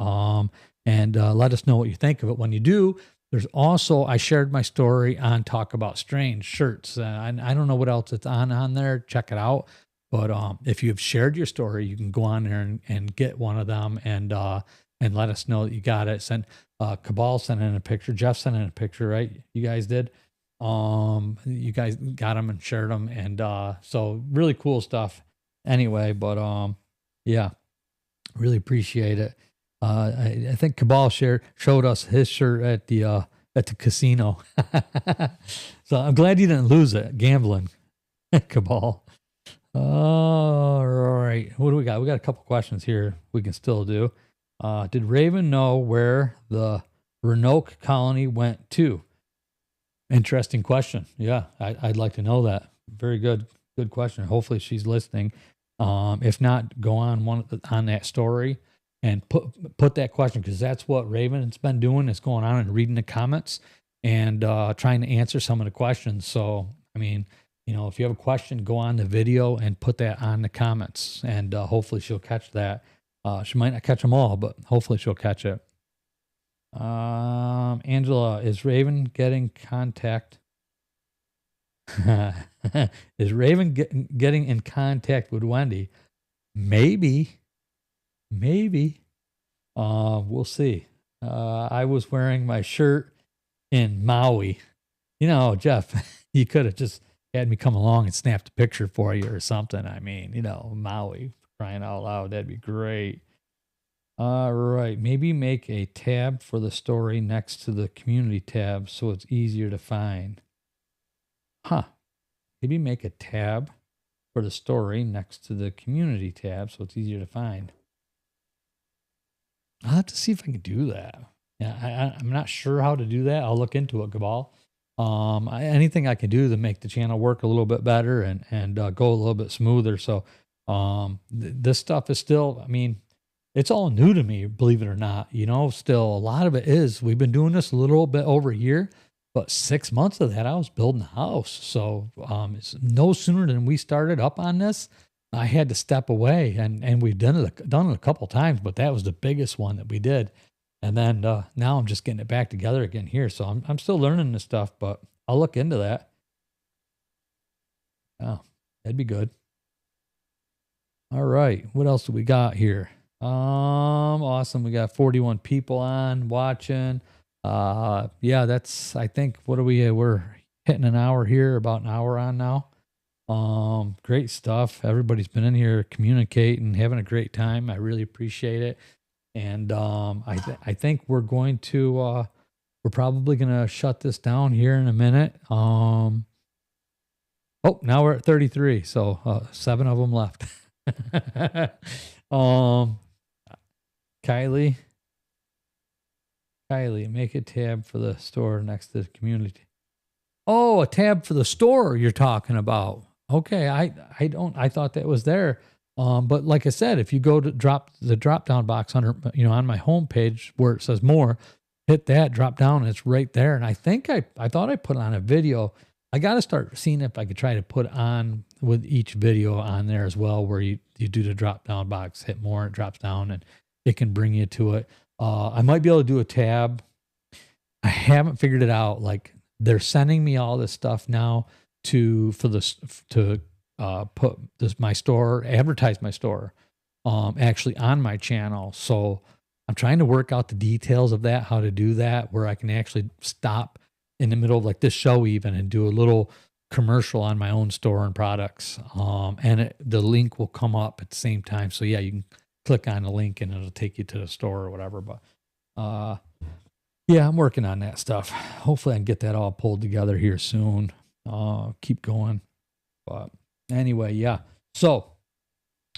And let us know what you think of it when you do. There's also, I shared my story on Talk About Strange shirts. I don't know what else it's on there. Check it out. But if you've shared your story, you can go on there and get one of them and let us know that you got it. Cabal sent in a picture. Jeff sent in a picture, right? You guys did. You guys got them and shared them. And so really cool stuff anyway. But yeah, really appreciate it. I think Cabal showed us his shirt at the casino. So I'm glad you didn't lose it gambling, Cabal. All right. What do we got? We got a couple questions here we can still do. Did Raven know where the Roanoke colony went to? Interesting question. Yeah, I'd like to know that. Very good question. Hopefully she's listening. If not, go on that story and put that question, because that's what Raven's been doing, is going on and reading the comments and trying to answer some of the questions. So, I mean, if you have a question, go on the video and put that on the comments, and hopefully she'll catch that. She might not catch them all, but hopefully she'll catch it. Angela, is Raven getting contact? Is Raven getting in contact with Wendy? Maybe. We'll see. I was wearing my shirt in Maui. Jeff, you could have just had me come along and snapped a picture for you or something. I mean, Maui, crying out loud. That'd be great. All right. Maybe make a tab for the story next to the community tab so it's easier to find. Maybe make a tab for the story next to the community tab so it's easier to find. I'll have to see if I can do that. Yeah, I'm not sure how to do that. I'll look into it, Cabal. Anything I can do to make the channel work a little bit better and go a little bit smoother. So this stuff is still, I mean, it's all new to me, believe it or not. Still a lot of it is, we've been doing this a little bit over a year, but 6 months of that, I was building a house. So it's no sooner than we started up on this, I had to step away, and we've done it a couple times, but that was the biggest one that we did. And then now I'm just getting it back together again here. So I'm still learning this stuff, but I'll look into that. Oh, that'd be good. All right. What else do we got here? Awesome. We got 41 people on watching. Yeah, that's, I think, we're hitting an hour here, about an hour on now. Great stuff. Everybody's been in here communicating, having a great time. I really appreciate it. And I think we're going to we're probably gonna shut this down here in a minute. Oh, now we're at 33, so 7 of them left. Kylie, make a tab for the store next to the community. Oh, a tab for the store you're talking about. Okay, I thought that was there. But like I said, if you go to drop down box under, on my homepage where it says more, hit that, drop down, and it's right there. And I think I thought I put on a video. I got to start seeing if I could try to put on with each video on there as well, where you do the drop down box, hit more, it drops down, and it can bring you to it. I might be able to do a tab. I haven't figured it out. Like, they're sending me all this stuff now to put my store, advertise my store, actually on my channel. So I'm trying to work out the details of that, how to do that, where I can actually stop in the middle of like this show even and do a little commercial on my own store and products. And the link will come up at the same time. So yeah, you can click on the link and it'll take you to the store or whatever. But yeah, I'm working on that stuff. Hopefully I can get that all pulled together here soon. Keep going. But anyway, yeah. So,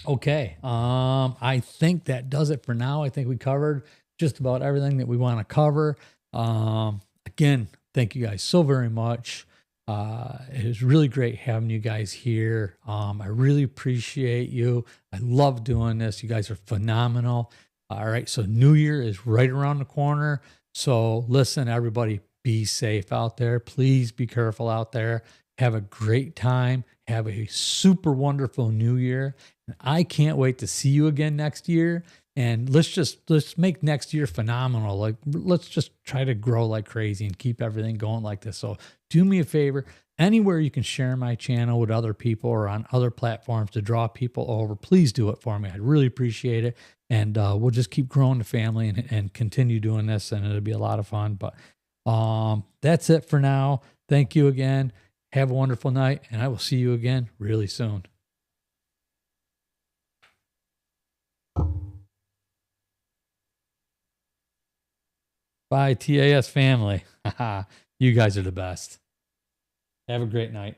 okay. I think that does it for now. I think we covered just about everything that we want to cover. Again, thank you guys so very much. It was really great having you guys here. I really appreciate you. I love doing this. You guys are phenomenal. All right. So New Year is right around the corner. So listen, everybody, be safe out there. Please be careful out there. Have a great time. Have a super wonderful New Year. And I can't wait to see you again next year. And let's make next year phenomenal. Like, let's just try to grow like crazy and keep everything going like this. So do me a favor, anywhere you can share my channel with other people or on other platforms to draw people over, please do it for me. I'd really appreciate it. And we'll just keep growing the family and continue doing this, and it'll be a lot of fun. But that's it for now. Thank you again. Have a wonderful night, and I will see you again really soon. Bye, TAS family. You guys are the best. Have a great night.